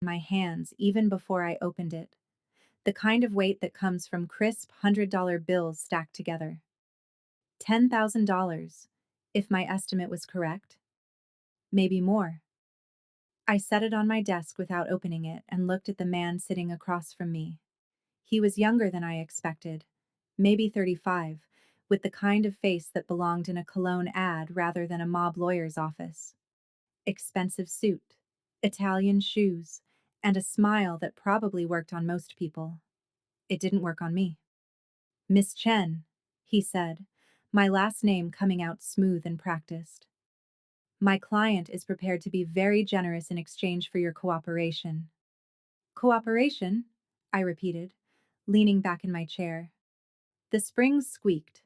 my hands even before I opened it. The kind of weight that comes from crisp $100 bills stacked together. $10,000, if my estimate was correct. Maybe more. I set it on my desk without opening it and looked at the man sitting across from me. He was younger than I expected, maybe 35, with the kind of face that belonged in a cologne ad rather than a mob lawyer's office. Expensive suit, Italian shoes, and a smile that probably worked on most people. It didn't work on me. Miss Chen, he said, my last name coming out smooth and practiced. My client is prepared to be very generous in exchange for your cooperation. Cooperation? I repeated, leaning back in my chair. The springs squeaked.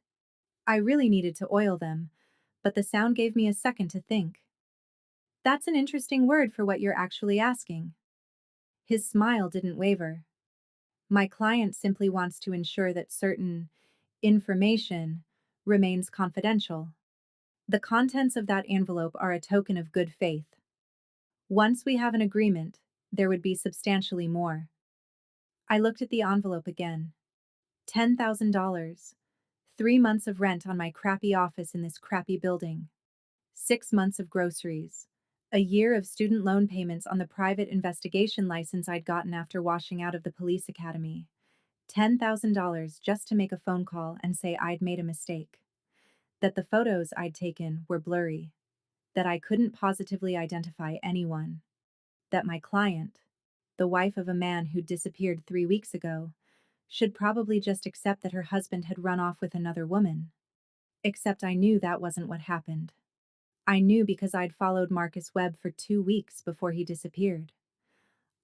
I really needed to oil them, but the sound gave me a second to think. That's an interesting word for what you're actually asking. His smile didn't waver. My client simply wants to ensure that certain information remains confidential. The contents of that envelope are a token of good faith. Once we have an agreement, there would be substantially more. I looked at the envelope again. $10,000. 3 months of rent on my crappy office in this crappy building. 6 months of groceries. A year of student loan payments on the private investigation license I'd gotten after washing out of the police academy. $10,000 just to make a phone call and say I'd made a mistake. That the photos I'd taken were blurry. That I couldn't positively identify anyone. That my client, the wife of a man who'd disappeared 3 weeks ago, should probably just accept that her husband had run off with another woman. Except I knew that wasn't what happened. I knew because I'd followed Marcus Webb for 2 weeks before he disappeared.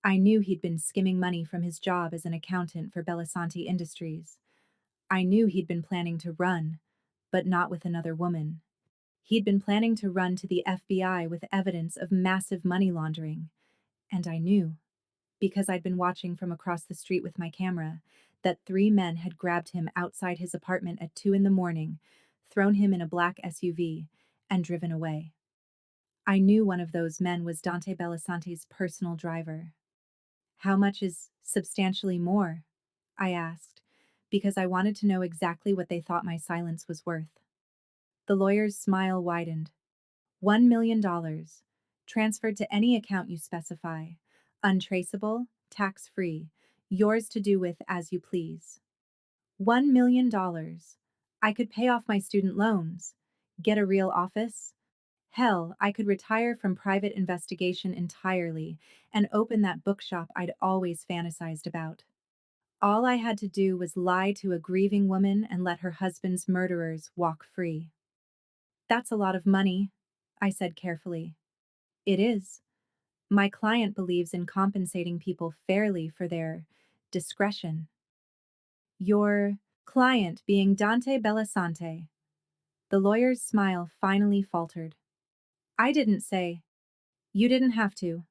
I knew he'd been skimming money from his job as an accountant for Bellisanti Industries. I knew he'd been planning to run, but not with another woman. He'd been planning to run to the FBI with evidence of massive money laundering. And I knew, because I'd been watching from across the street with my camera, that 3 men had grabbed him outside his apartment at 2 in the morning, thrown him in a black SUV, and driven away. I knew one of those men was Dante Bellisanti's personal driver. How much is substantially more? I asked, because I wanted to know exactly what they thought my silence was worth. The lawyer's smile widened. $1 million. Transferred to any account you specify. Untraceable, tax-free. Yours to do with as you please. $1 million. I could pay off my student loans. Get a real office. Hell, I could retire from private investigation entirely and open that bookshop I'd always fantasized about. All I had to do was lie to a grieving woman and let her husband's murderers walk free. That's a lot of money, I said carefully. It is. My client believes in compensating people fairly for their discretion. Your client being Dante Bellasante. The lawyer's smile finally faltered. I didn't say. You didn't have to.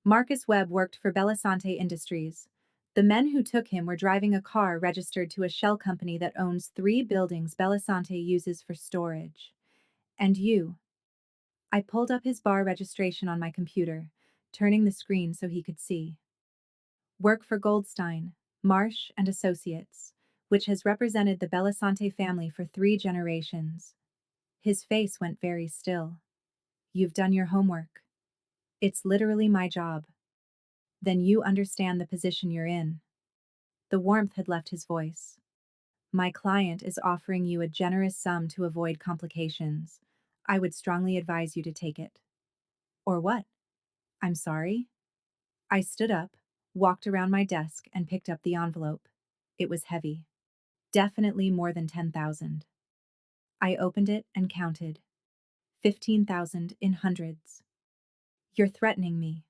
Marcus Webb worked for Bellasante Industries. The men who took him were driving a car registered to a shell company that owns 3 buildings Bellasante uses for storage. And you. I pulled up his bar registration on my computer, turning the screen so he could see. Work for Goldstein, Marsh and Associates, which has represented the Bellasante family for 3 generations. His face went very still. You've done your homework. It's literally my job. Then you understand the position you're in. The warmth had left his voice. My client is offering you a generous sum to avoid complications. I would strongly advise you to take it. Or what? I'm sorry? I stood up, walked around my desk, and picked up the envelope. It was heavy. Definitely more than 10,000. I opened it and counted. 15,000 in hundreds. You're threatening me,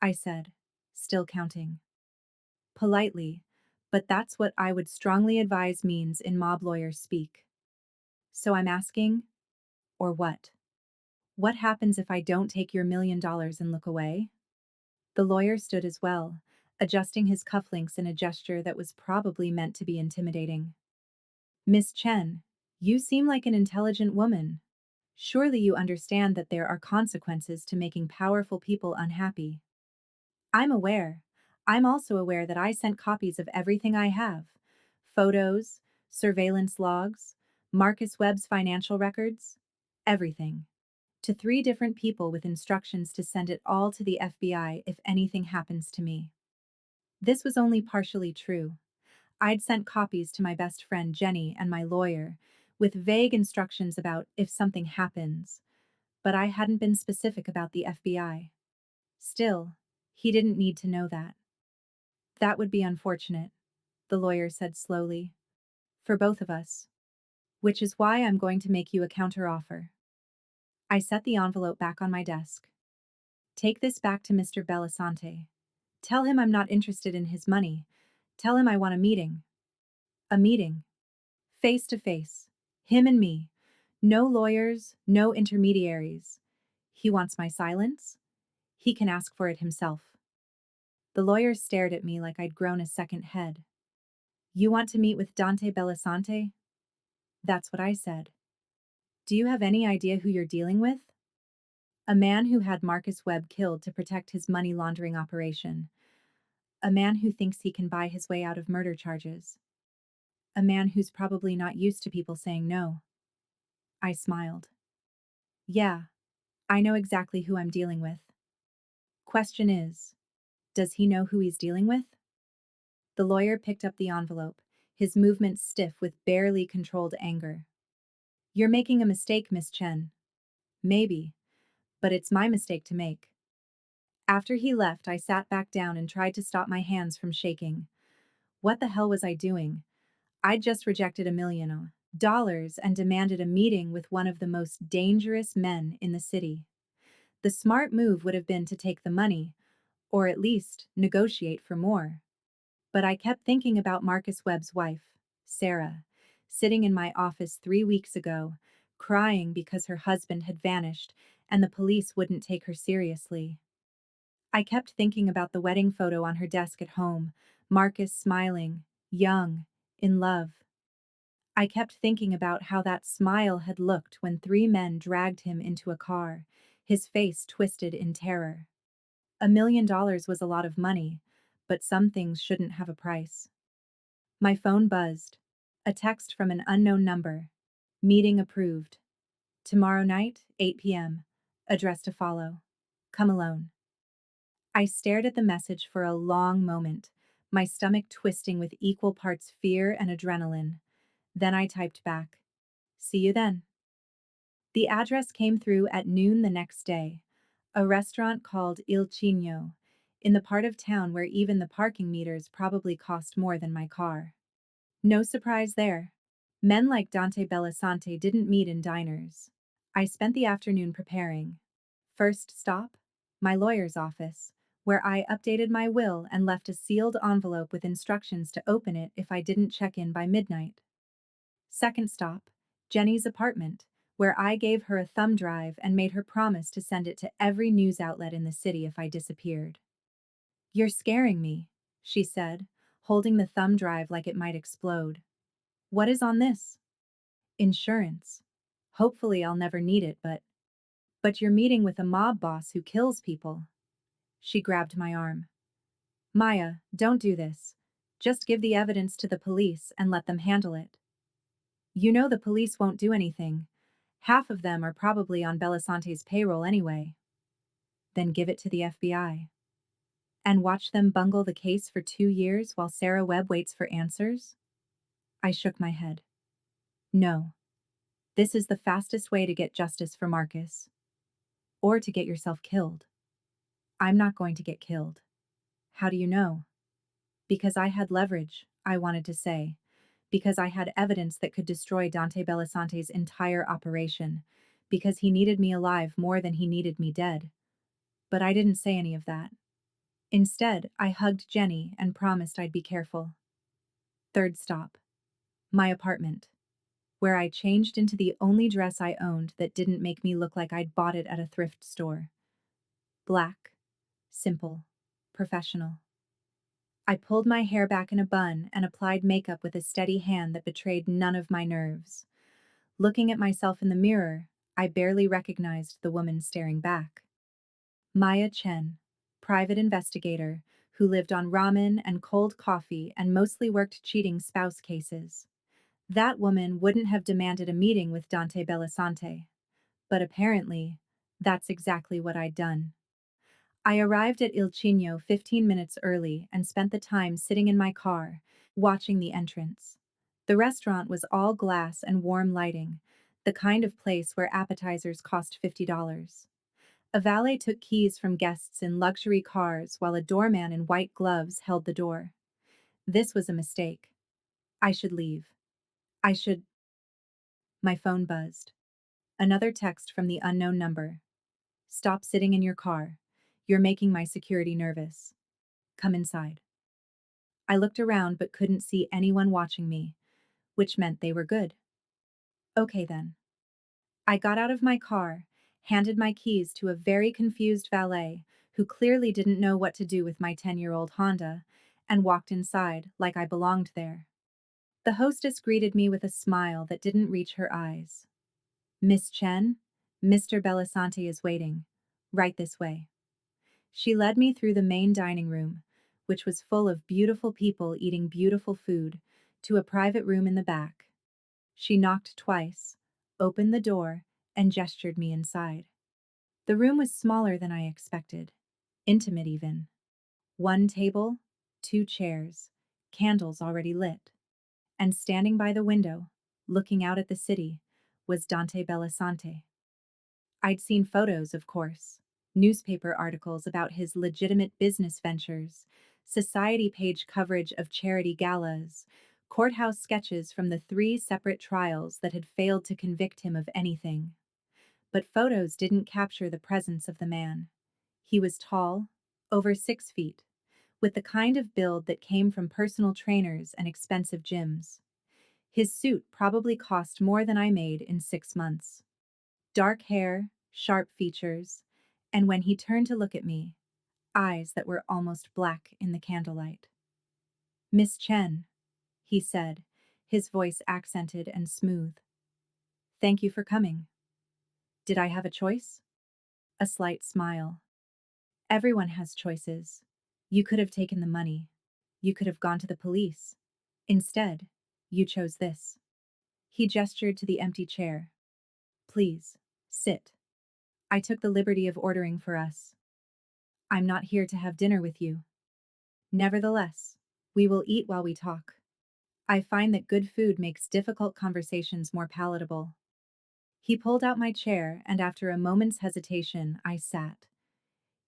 I said, still counting. Politely, but that's what I would strongly advise means in mob lawyer speak. So I'm asking, or what? What happens if I don't take your $1 million and look away? The lawyer stood as well, adjusting his cufflinks in a gesture that was probably meant to be intimidating. Miss Chen, you seem like an intelligent woman. Surely you understand that there are consequences to making powerful people unhappy. I'm aware. I'm also aware that I sent copies of everything I have: photos, surveillance logs, Marcus Webb's financial records, everything, to 3 different people with instructions to send it all to the FBI if anything happens to me. This was only partially true. I'd sent copies to my best friend Jenny and my lawyer, with vague instructions about if something happens, but I hadn't been specific about the FBI. Still, he didn't need to know that. That would be unfortunate, the lawyer said slowly, for both of us, which is why I'm going to make you a counteroffer. I set the envelope back on my desk. Take this back to Mr. Belisante. Tell him I'm not interested in his money. Tell him I want a meeting. A meeting. Face to face. Him and me. No lawyers, no intermediaries. He wants my silence? He can ask for it himself. The lawyer stared at me like I'd grown a second head. You want to meet with Dante Belisante? That's what I said. Do you have any idea who you're dealing with? A man who had Marcus Webb killed to protect his money laundering operation. A man who thinks he can buy his way out of murder charges. A man who's probably not used to people saying no. I smiled. Yeah, I know exactly who I'm dealing with. Question is, does he know who he's dealing with? The lawyer picked up the envelope, his movements stiff with barely controlled anger. You're making a mistake, Miss Chen. Maybe, but it's my mistake to make. After he left, I sat back down and tried to stop my hands from shaking. What the hell was I doing? I'd just rejected $1 million and demanded a meeting with one of the most dangerous men in the city. The smart move would have been to take the money, or at least negotiate for more. But I kept thinking about Marcus Webb's wife, Sarah, sitting in my office 3 weeks ago, crying because her husband had vanished and the police wouldn't take her seriously. I kept thinking about the wedding photo on her desk at home, Marcus smiling, young, in love. I kept thinking about how that smile had looked when 3 men dragged him into a car, his face twisted in terror. $1 million was a lot of money, but some things shouldn't have a price. My phone buzzed. A text from an unknown number. Meeting approved. Tomorrow night, 8 p.m. Address to follow. Come alone. I stared at the message for a long moment, my stomach twisting with equal parts fear and adrenaline. Then I typed back, see you then. The address came through at noon the next day, a restaurant called Il Chino, in the part of town where even the parking meters probably cost more than my car. No surprise there. Men like Dante Belisante didn't meet in diners. I spent the afternoon preparing. First stop? My lawyer's office, where I updated my will and left a sealed envelope with instructions to open it if I didn't check in by midnight. Second stop, Jenny's apartment, where I gave her a thumb drive and made her promise to send it to every news outlet in the city if I disappeared. You're scaring me, she said, holding the thumb drive like it might explode. What is on this? Insurance. Hopefully I'll never need it, but you're meeting with a mob boss who kills people. She grabbed my arm. Maya, don't do this. Just give the evidence to the police and let them handle it. You know the police won't do anything. Half of them are probably on Belisante's payroll anyway. Then give it to the FBI. And watch them bungle the case for 2 years while Sarah Webb waits for answers? I shook my head. No. This is the fastest way to get justice for Marcus. Or to get yourself killed. I'm not going to get killed. How do you know? Because I had leverage, I wanted to say. Because I had evidence that could destroy Dante Belisante's entire operation. Because he needed me alive more than he needed me dead. But I didn't say any of that. Instead, I hugged Jenny and promised I'd be careful. Third stop. My apartment, where I changed into the only dress I owned that didn't make me look like I'd bought it at a thrift store. Black, simple, professional. I pulled my hair back in a bun and applied makeup with a steady hand that betrayed none of my nerves. Looking at myself in the mirror, I barely recognized the woman staring back. Maya Chen, private investigator, who lived on ramen and cold coffee and mostly worked cheating spouse cases. That woman wouldn't have demanded a meeting with Dante Bellasante. But apparently, that's exactly what I'd done. I arrived at Il Chino 15 minutes early and spent the time sitting in my car, watching the entrance. The restaurant was all glass and warm lighting, the kind of place where appetizers cost $50. A valet took keys from guests in luxury cars while a doorman in white gloves held the door. This was a mistake. I should leave. I should. My phone buzzed. Another text from the unknown number. Stop sitting in your car. You're making my security nervous. Come inside. I looked around but couldn't see anyone watching me, which meant they were good. Okay then. I got out of my car, handed my keys to a very confused valet who clearly didn't know what to do with my 10-year-old Honda, and walked inside like I belonged there. The hostess greeted me with a smile that didn't reach her eyes. Miss Chen, Mr. Bellasante is waiting. Right this way. She led me through the main dining room, which was full of beautiful people eating beautiful food, to a private room in the back. She knocked twice, opened the door, and gestured me inside. The room was smaller than I expected, intimate even. One table, two chairs, candles already lit. And standing by the window, looking out at the city, was Dante Bellasante. I'd seen photos, of course, newspaper articles about his legitimate business ventures, society page coverage of charity galas, courthouse sketches from the 3 separate trials that had failed to convict him of anything. But photos didn't capture the presence of the man. He was tall, over 6 feet, with the kind of build that came from personal trainers and expensive gyms. His suit probably cost more than I made in 6 months. Dark hair, sharp features, and when he turned to look at me, eyes that were almost black in the candlelight. Miss Chen, he said, his voice accented and smooth. Thank you for coming. Did I have a choice? A slight smile. Everyone has choices. You could have taken the money. You could have gone to the police. Instead, you chose this. He gestured to the empty chair. Please, sit. I took the liberty of ordering for us. I'm not here to have dinner with you. Nevertheless, we will eat while we talk. I find that good food makes difficult conversations more palatable. He pulled out my chair, and after a moment's hesitation, I sat.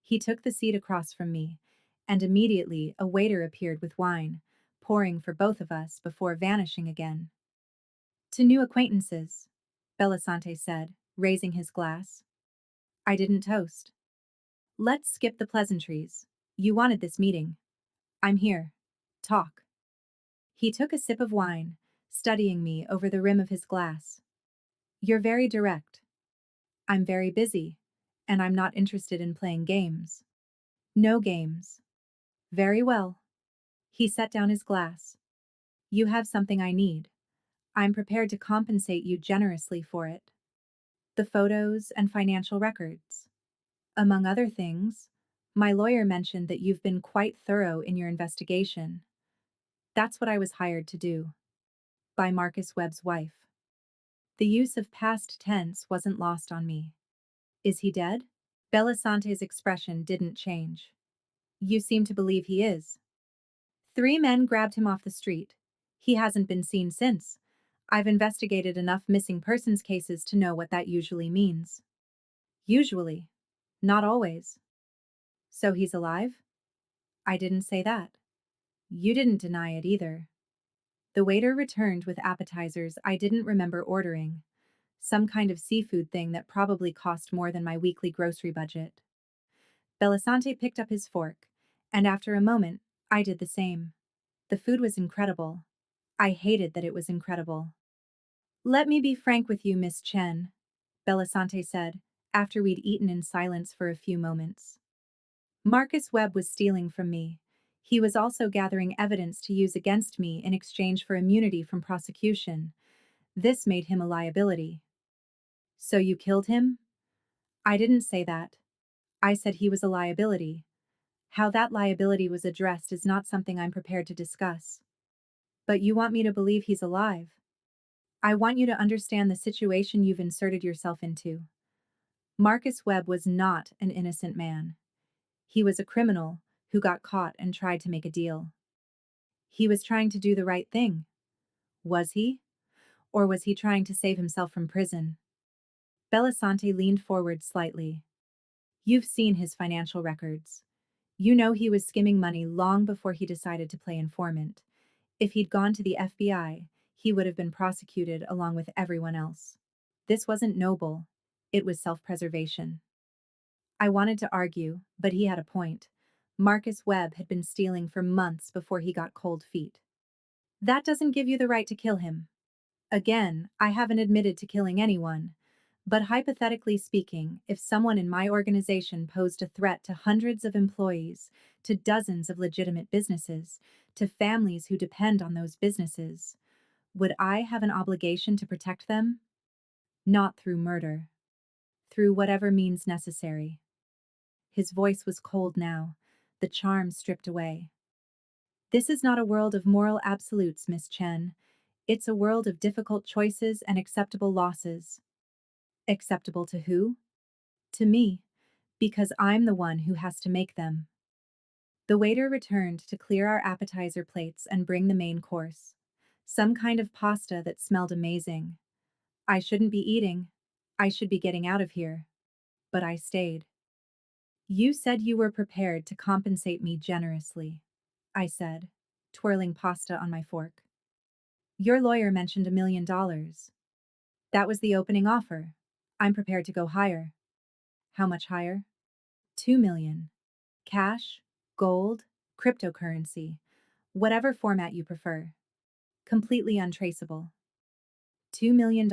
He took the seat across from me, and immediately a waiter appeared with wine, pouring for both of us before vanishing again. To new acquaintances, Bellasante said, raising his glass. I didn't toast. Let's skip the pleasantries. You wanted this meeting. I'm here. Talk. He took a sip of wine, studying me over the rim of his glass. You're very direct. I'm very busy, and I'm not interested in playing games. No games. Very well. He set down his glass. You have something I need. I'm prepared to compensate you generously for it. The photos and financial records. Among other things, my lawyer mentioned that you've been quite thorough in your investigation. That's what I was hired to do. By Marcus Webb's wife. The use of past tense wasn't lost on me. Is he dead? Belasante's expression didn't change. You seem to believe he is. 3 men grabbed him off the street. He hasn't been seen since. I've investigated enough missing persons cases to know what that usually means. Usually. Not always. So he's alive? I didn't say that. You didn't deny it either. The waiter returned with appetizers I didn't remember ordering. Some kind of seafood thing that probably cost more than my weekly grocery budget. Bellasante picked up his fork, and after a moment, I did the same. The food was incredible. I hated that it was incredible. Let me be frank with you, Miss Chen, Bellasante said, after we'd eaten in silence for a few moments. Marcus Webb was stealing from me. He was also gathering evidence to use against me in exchange for immunity from prosecution. This made him a liability. So you killed him? I didn't say that. I said he was a liability. How that liability was addressed is not something I'm prepared to discuss. But you want me to believe he's alive. I want you to understand the situation you've inserted yourself into. Marcus Webb was not an innocent man. He was a criminal who got caught and tried to make a deal. He was trying to do the right thing. Was he? Or was he trying to save himself from prison? Belisante leaned forward slightly. You've seen his financial records. You know he was skimming money long before he decided to play informant. If he'd gone to the FBI, he would have been prosecuted along with everyone else. This wasn't noble. It was self-preservation. I wanted to argue, but he had a point. Marcus Webb had been stealing for months before he got cold feet. That doesn't give you the right to kill him. Again, I haven't admitted to killing anyone. But hypothetically speaking, if someone in my organization posed a threat to hundreds of employees, to dozens of legitimate businesses, to families who depend on those businesses, would I have an obligation to protect them? Not through murder. Through whatever means necessary. His voice was cold now, the charm stripped away. This is not a world of moral absolutes, Miss Chen. It's a world of difficult choices and acceptable losses. Acceptable to who? To me, because I'm the one who has to make them. The waiter returned to clear our appetizer plates and bring the main course. Some kind of pasta that smelled amazing. I shouldn't be eating. I should be getting out of here. But I stayed. You said you were prepared to compensate me generously, I said, twirling pasta on my fork. Your lawyer mentioned $1 million. That was the opening offer. I'm prepared to go higher. How much higher? 2 million. Cash, gold, cryptocurrency, whatever format you prefer. Completely untraceable. $2 million.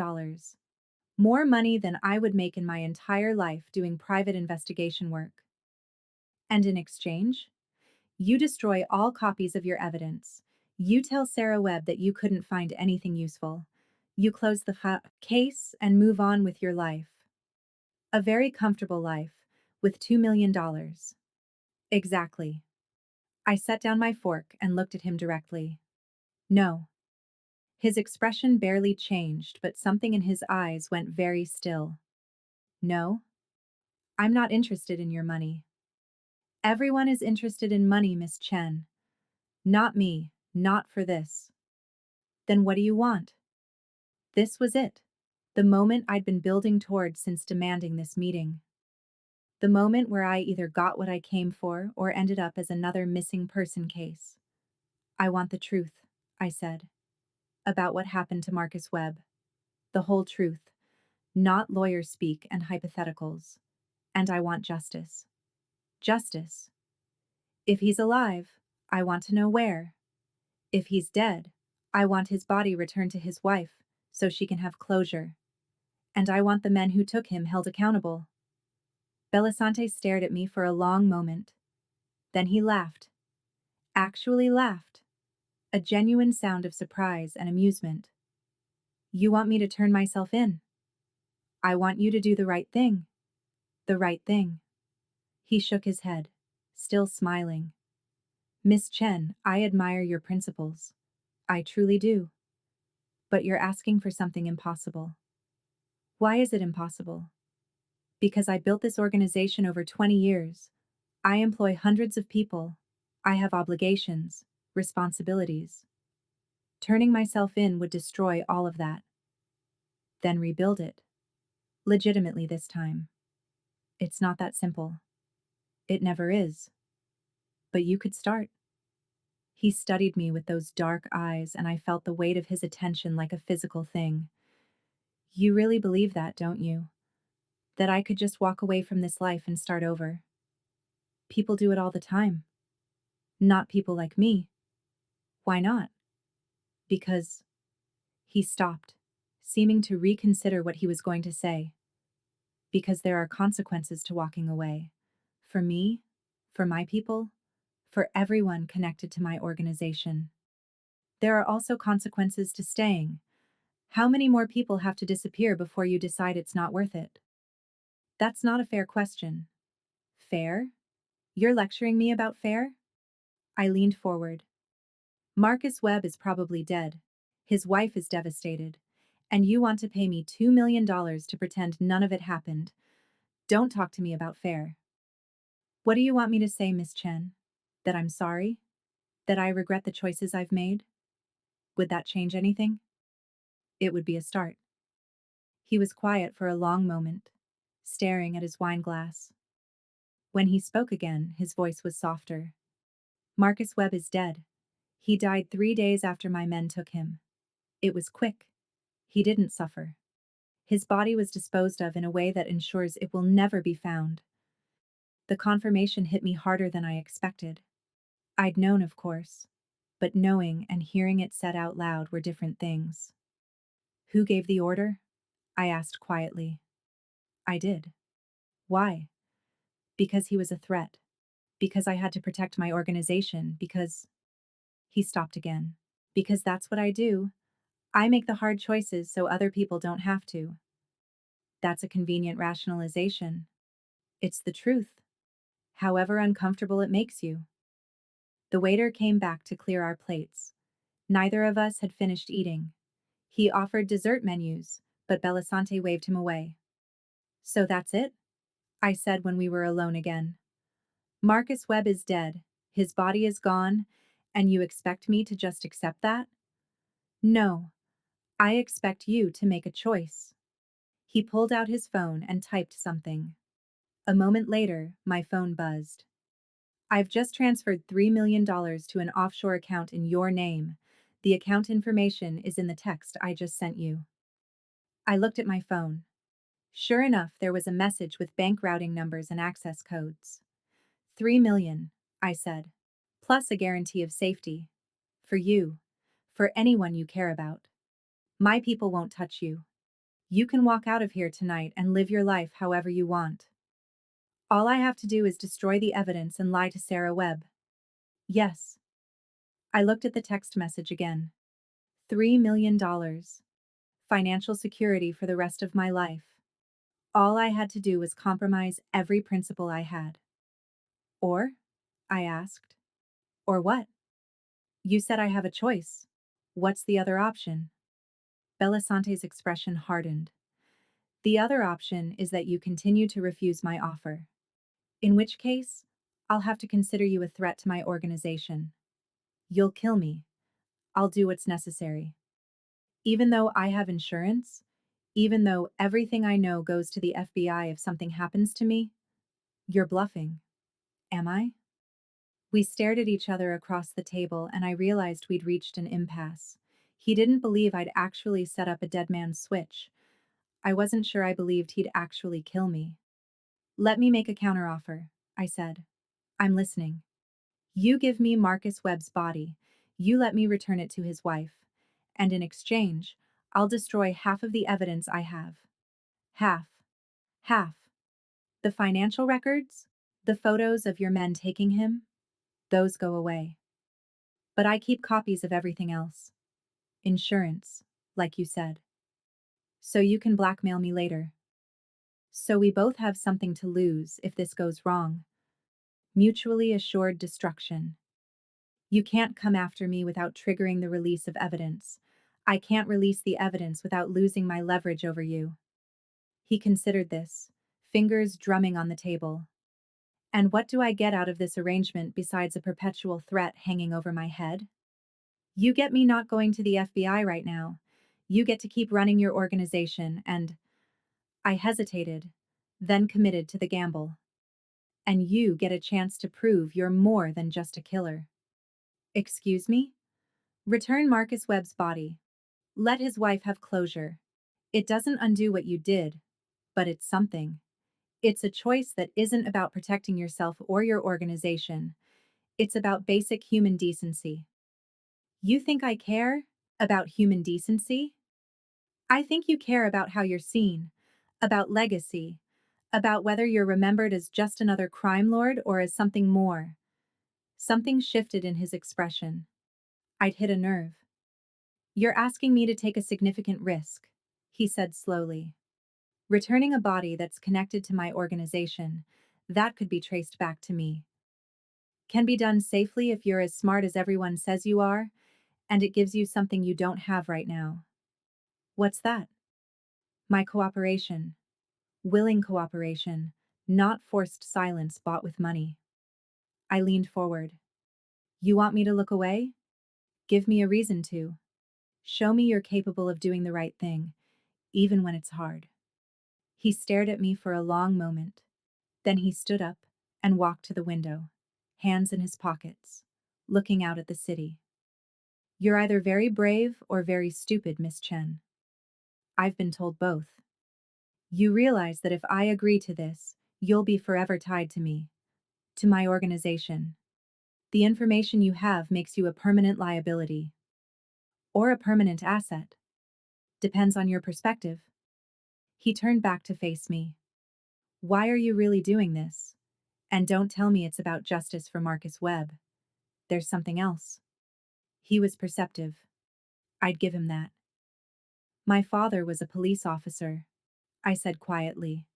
More money than I would make in my entire life doing private investigation work. And in exchange, you destroy all copies of your evidence. You tell Sarah Webb that you couldn't find anything useful. You close the case and move on with your life. A very comfortable life, with $2 million. Exactly. I set down my fork and looked at him directly. No. His expression barely changed, but something in his eyes went very still. No. I'm not interested in your money. Everyone is interested in money, Miss Chen. Not me, not for this. Then what do you want? This was it. The moment I'd been building toward since demanding this meeting. The moment where I either got what I came for or ended up as another missing person case. I want the truth, I said, about what happened to Marcus Webb. The whole truth, not lawyer speak and hypotheticals. And I want justice. Justice. If he's alive, I want to know where. If he's dead, I want his body returned to his wife so she can have closure. And I want the men who took him held accountable. Belisante stared at me for a long moment. Then he laughed. Actually laughed. A genuine sound of surprise and amusement. You want me to turn myself in? I want you to do the right thing. The right thing. He shook his head, still smiling. Miss Chen, I admire your principles. I truly do. But you're asking for something impossible. Why is it impossible? Because I built this organization over 20 years. I employ hundreds of people. I have obligations, responsibilities. Turning myself in would destroy all of that. Then rebuild it. Legitimately this time. It's not that simple. It never is. But you could start. He studied me with those dark eyes, and I felt the weight of his attention like a physical thing. You really believe that, don't you? That I could just walk away from this life and start over? People do it all the time. Not people like me. Why not? Because he stopped, seeming to reconsider what he was going to say. Because there are consequences to walking away. For me, for my people, for everyone connected to my organization. There are also consequences to staying. How many more people have to disappear before you decide it's not worth it? That's not a fair question. Fair? You're lecturing me about fair? I leaned forward. Marcus Webb is probably dead. His wife is devastated. And you want to pay me $2 million to pretend none of it happened. Don't talk to me about fair. What do you want me to say, Miss Chen? That I'm sorry? That I regret the choices I've made? Would that change anything? It would be a start. He was quiet for a long moment, staring at his wine glass. When he spoke again, his voice was softer. Marcus Webb is dead. He died 3 days after my men took him. It was quick. He didn't suffer. His body was disposed of in a way that ensures it will never be found. The confirmation hit me harder than I expected. I'd known, of course, but knowing and hearing it said out loud were different things. Who gave the order? I asked quietly. I did. Why? Because he was a threat. Because I had to protect my organization. Because. He stopped again. Because that's what I do. I make the hard choices so other people don't have to. That's a convenient rationalization. It's the truth, however uncomfortable it makes you. The waiter came back to clear our plates. Neither of us had finished eating. He offered dessert menus, but Belisante waved him away. So that's it? I said when we were alone again. Marcus Webb is dead, his body is gone, and you expect me to just accept that? No, I expect you to make a choice. He pulled out his phone and typed something. A moment later, my phone buzzed. I've just transferred $3 million to an offshore account in your name. The account information is in the text I just sent you. I looked at my phone. Sure enough, there was a message with bank routing numbers and access codes. 3 million, I said, plus a guarantee of safety. For you. For anyone you care about. My people won't touch you. You can walk out of here tonight and live your life however you want. All I have to do is destroy the evidence and lie to Sarah Webb. Yes. I looked at the text message again. $3 million. Financial security for the rest of my life. All I had to do was compromise every principle I had. Or? I asked. Or what? You said I have a choice. What's the other option? Belisante's expression hardened. The other option is that you continue to refuse my offer. In which case, I'll have to consider you a threat to my organization. You'll kill me. I'll do what's necessary. Even though I have insurance, even though everything I know goes to the FBI if something happens to me, you're bluffing. Am I? We stared at each other across the table and I realized we'd reached an impasse. He didn't believe I'd actually set up a dead man's switch. I wasn't sure I believed he'd actually kill me. Let me make a counteroffer, I said. I'm listening. You give me Marcus Webb's body. You let me return it to his wife. And in exchange, I'll destroy half of the evidence I have. Half. Half. The financial records? The photos of your men taking him? Those go away. But I keep copies of everything else. Insurance, like you said. So you can blackmail me later. So we both have something to lose if this goes wrong. Mutually assured destruction. You can't come after me without triggering the release of evidence. I can't release the evidence without losing my leverage over you. He considered this, fingers drumming on the table. And what do I get out of this arrangement besides a perpetual threat hanging over my head? You get me not going to the FBI right now. You get to keep running your organization and… I hesitated, then committed to the gamble. And you get a chance to prove you're more than just a killer. Excuse me? Return Marcus Webb's body. Let his wife have closure. It doesn't undo what you did, but it's something. It's a choice that isn't about protecting yourself or your organization. It's about basic human decency. You think I care about human decency? I think you care about how you're seen, about legacy, about whether you're remembered as just another crime lord or as something more. Something shifted in his expression. I'd hit a nerve. You're asking me to take a significant risk, he said slowly. Returning a body that's connected to my organization, that could be traced back to me. Can be done safely if you're as smart as everyone says you are, and it gives you something you don't have right now. What's that? My cooperation. Willing cooperation, not forced silence bought with money. I leaned forward. You want me to look away? Give me a reason to. Show me you're capable of doing the right thing, even when it's hard. He stared at me for a long moment. Then he stood up and walked to the window, hands in his pockets, looking out at the city. You're either very brave or very stupid, Miss Chen. I've been told both. You realize that if I agree to this, you'll be forever tied to me, to my organization. The information you have makes you a permanent liability. Or a permanent asset. Depends on your perspective. He turned back to face me. Why are you really doing this? And don't tell me it's about justice for Marcus Webb. There's something else. He was perceptive. I'd give him that. My father was a police officer, I said quietly.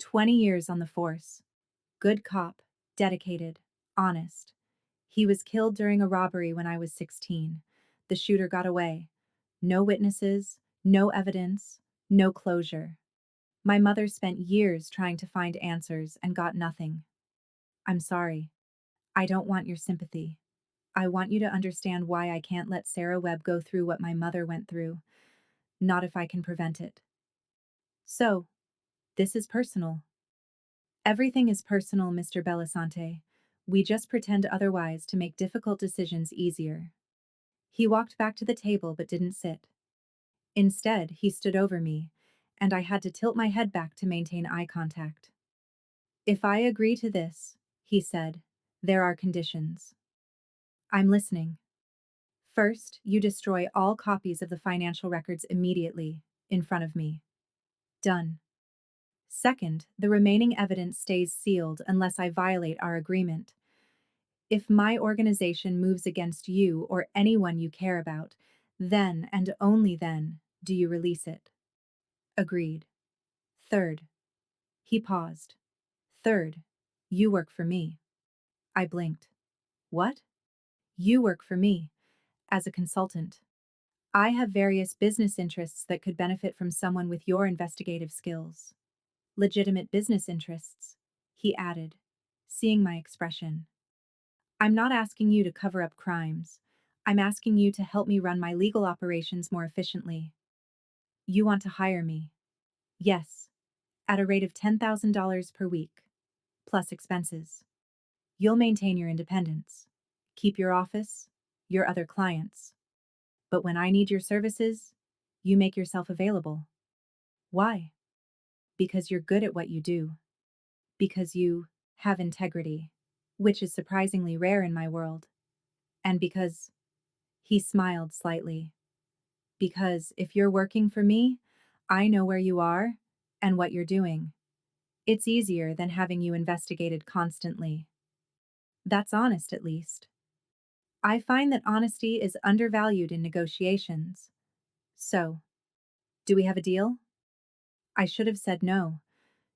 20 years on the force. Good cop, dedicated, honest. He was killed during a robbery when I was 16. The shooter got away. No witnesses, no evidence, no closure. My mother spent years trying to find answers and got nothing. I'm sorry. I don't want your sympathy. I want you to understand why I can't let Sarah Webb go through what my mother went through, not if I can prevent it. So, this is personal. Everything is personal, Mr. Belisante. We just pretend otherwise to make difficult decisions easier. He walked back to the table but didn't sit. Instead, he stood over me, and I had to tilt my head back to maintain eye contact. If I agree to this, he said, there are conditions. I'm listening. First, you destroy all copies of the financial records immediately, in front of me. Done. Second, the remaining evidence stays sealed unless I violate our agreement. If my organization moves against you or anyone you care about, then and only then do you release it. Agreed. Third. He paused. Third, you work for me. I blinked. What? You work for me, as a consultant. I have various business interests that could benefit from someone with your investigative skills. Legitimate business interests, he added, seeing my expression. I'm not asking you to cover up crimes. I'm asking you to help me run my legal operations more efficiently. You want to hire me? Yes, at a rate of $10,000 per week, plus expenses. You'll maintain your independence, keep your office, your other clients. But when I need your services, you make yourself available. Why? Because you're good at what you do. Because you have integrity, which is surprisingly rare in my world. And because, he smiled slightly, because if you're working for me, I know where you are and what you're doing. It's easier than having you investigated constantly. That's honest, at least. I find that honesty is undervalued in negotiations. So, do we have a deal? I should have said no,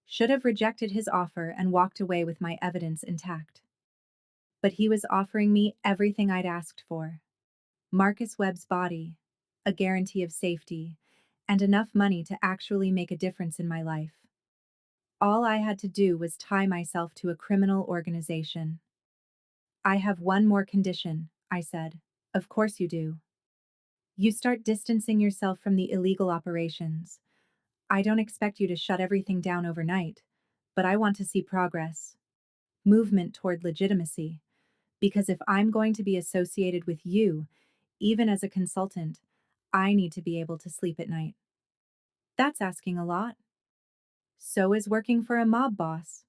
should have rejected his offer and walked away with my evidence intact. But he was offering me everything I'd asked for. Marcus Webb's body, a guarantee of safety, and enough money to actually make a difference in my life. All I had to do was tie myself to a criminal organization. I have one more condition, I said. Of course you do. You start distancing yourself from the illegal operations. I don't expect you to shut everything down overnight, but I want to see progress. Movement toward legitimacy. Because if I'm going to be associated with you, even as a consultant, I need to be able to sleep at night. That's asking a lot. So is working for a mob boss.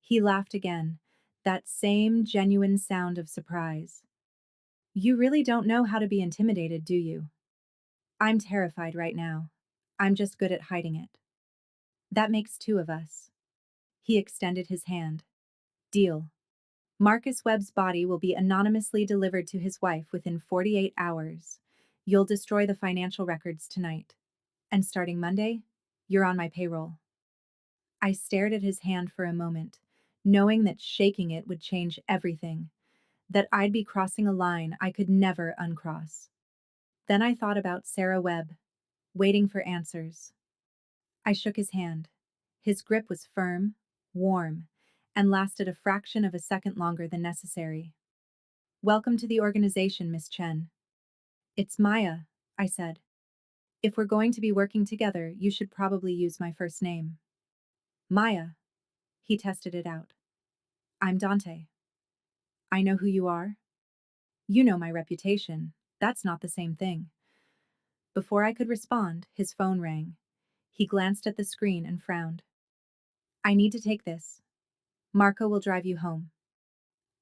He laughed again, that same genuine sound of surprise. You really don't know how to be intimidated, do you? I'm terrified right now. I'm just good at hiding it. That makes two of us. He extended his hand. Deal. Marcus Webb's body will be anonymously delivered to his wife within 48 hours. You'll destroy the financial records tonight. And starting Monday, you're on my payroll. I stared at his hand for a moment, knowing that shaking it would change everything, that I'd be crossing a line I could never uncross. Then I thought about Sarah Webb, waiting for answers. I shook his hand. His grip was firm, warm, and lasted a fraction of a second longer than necessary. "Welcome to the organization, Miss Chen." "It's Maya," I said. "If we're going to be working together, you should probably use my first name." "Maya." He tested it out. "I'm Dante." "I know who you are." "You know my reputation. That's not the same thing." Before I could respond, his phone rang. He glanced at the screen and frowned. "I need to take this. Marco will drive you home."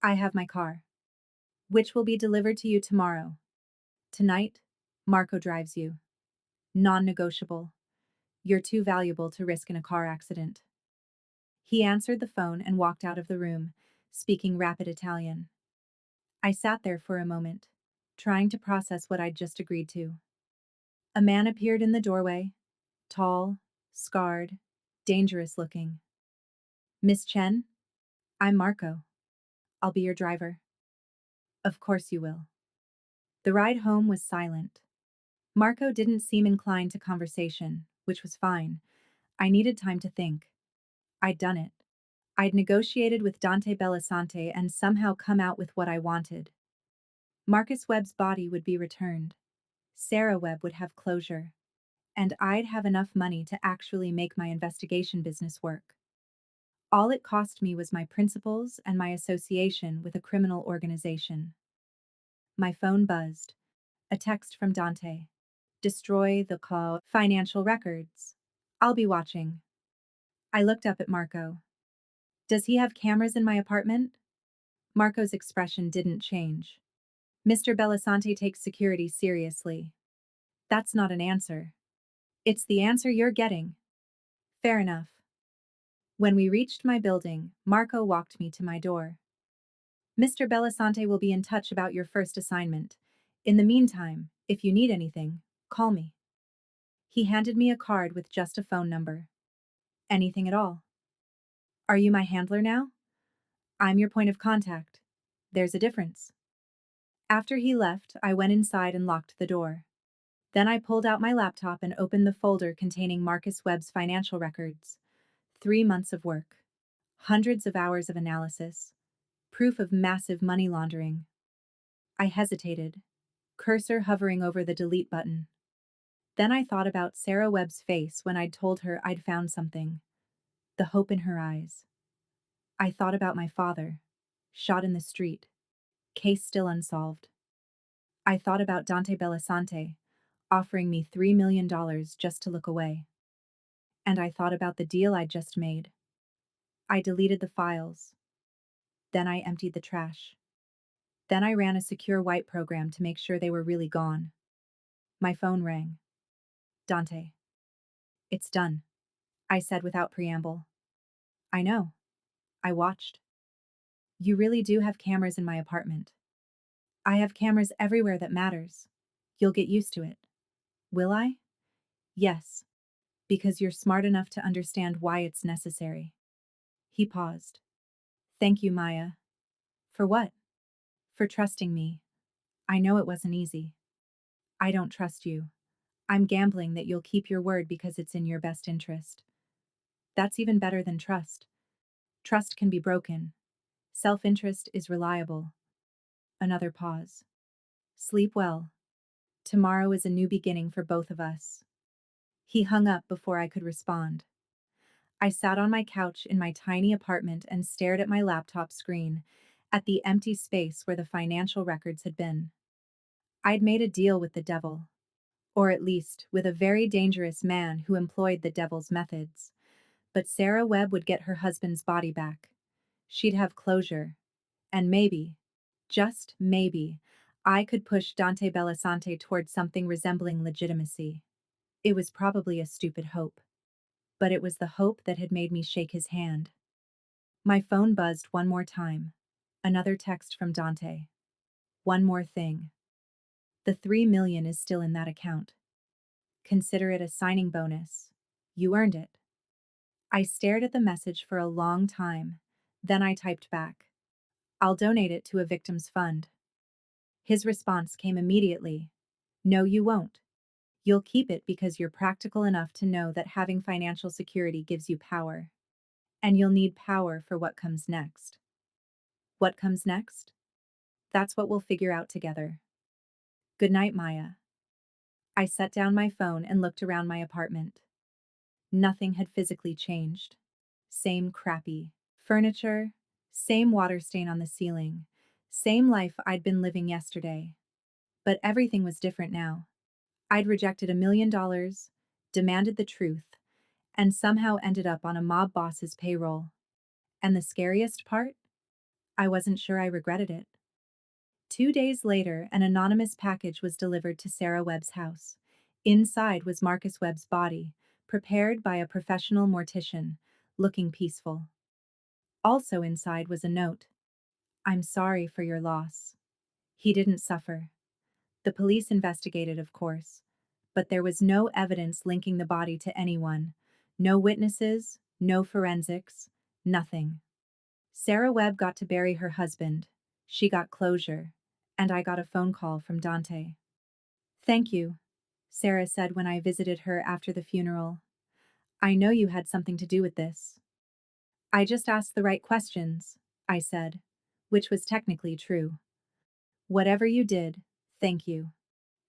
"I have my car." "Which will be delivered to you tomorrow." "Tonight, Marco drives you." "Non-negotiable. You're too valuable to risk in a car accident." He answered the phone and walked out of the room, speaking rapid Italian. I sat there for a moment, trying to process what I'd just agreed to. A man appeared in the doorway, tall, scarred, dangerous looking. "Miss Chen? I'm Marco. I'll be your driver." "Of course you will." The ride home was silent. Marco didn't seem inclined to conversation, which was fine. I needed time to think. I'd done it. I'd negotiated with Dante Bellasante and somehow come out with what I wanted. Marcus Webb's body would be returned. Sarah Webb would have closure. And I'd have enough money to actually make my investigation business work. All it cost me was my principles and my association with a criminal organization. My phone buzzed. A text from Dante. "Destroy the call financial records. I'll be watching." I looked up at Marco. "Does he have cameras in my apartment?" Marco's expression didn't change. "Mr. Bellasante takes security seriously." "That's not an answer." "It's the answer you're getting." "Fair enough." When we reached my building, Marco walked me to my door. "Mr. Bellasante will be in touch about your first assignment. In the meantime, if you need anything, call me." He handed me a card with just a phone number. "Anything at all." "Are you my handler now?" "I'm your point of contact. There's a difference." After he left, I went inside and locked the door. Then I pulled out my laptop and opened the folder containing Marcus Webb's financial records. 3 months of work. Hundreds of hours of analysis. Proof of massive money laundering. I hesitated, cursor hovering over the delete button. Then I thought about Sarah Webb's face when I'd told her I'd found something. The hope in her eyes. I thought about my father, shot in the street, case still unsolved. I thought about Dante Bellasante, offering me $3 million just to look away. And I thought about the deal I'd just made. I deleted the files. Then I emptied the trash. Then I ran a secure wipe program to make sure they were really gone. My phone rang. "Dante." "It's done," I said without preamble. "I know. I watched." "You really do have cameras in my apartment." "I have cameras everywhere that matters. You'll get used to it." "Will I?" "Yes, because you're smart enough to understand why it's necessary." He paused. "Thank you, Maya." "For what?" "For trusting me. I know it wasn't easy." "I don't trust you. I'm gambling that you'll keep your word because it's in your best interest." "That's even better than trust. Trust can be broken. Self-interest is reliable." Another pause. "Sleep well. Tomorrow is a new beginning for both of us." He hung up before I could respond. I sat on my couch in my tiny apartment and stared at my laptop screen, at the empty space where the financial records had been. I'd made a deal with the devil, or at least with a very dangerous man who employed the devil's methods. But Sarah Webb would get her husband's body back. She'd have closure. And maybe, just maybe, I could push Dante Bellasante towards something resembling legitimacy. It was probably a stupid hope. But it was the hope that had made me shake his hand. My phone buzzed one more time. Another text from Dante. "One more thing. The 3 million is still in that account. Consider it a signing bonus. You earned it." I stared at the message for a long time, Then I typed back, "I'll donate it to a victim's fund." His response came immediately, "No, you won't. You'll keep it because you're practical enough to know that having financial security gives you power. And you'll need power for what comes next." What comes next? That's what we'll figure out together. Good night, Maya. I set down my phone and looked around my apartment. Nothing had physically changed. Same crappy furniture, same water stain on the ceiling, same life I'd been living yesterday. But everything was different now. I'd rejected $1 million, demanded the truth, and somehow ended up on a mob boss's payroll. And the scariest part? I wasn't sure I regretted it. 2 days later, an anonymous package was delivered to Sarah Webb's house. Inside was Marcus Webb's body, prepared by a professional mortician, looking peaceful. Also inside was a note. "I'm sorry for your loss." He didn't suffer. The police investigated, of course, but there was no evidence linking the body to anyone. No witnesses, no forensics, nothing. Sarah Webb got to bury her husband. She got closure. And I got a phone call from Dante. "Thank you," Sarah said when I visited her after the funeral. "I know you had something to do with this." "I just asked the right questions," I said, which was technically true. "Whatever you did, thank you.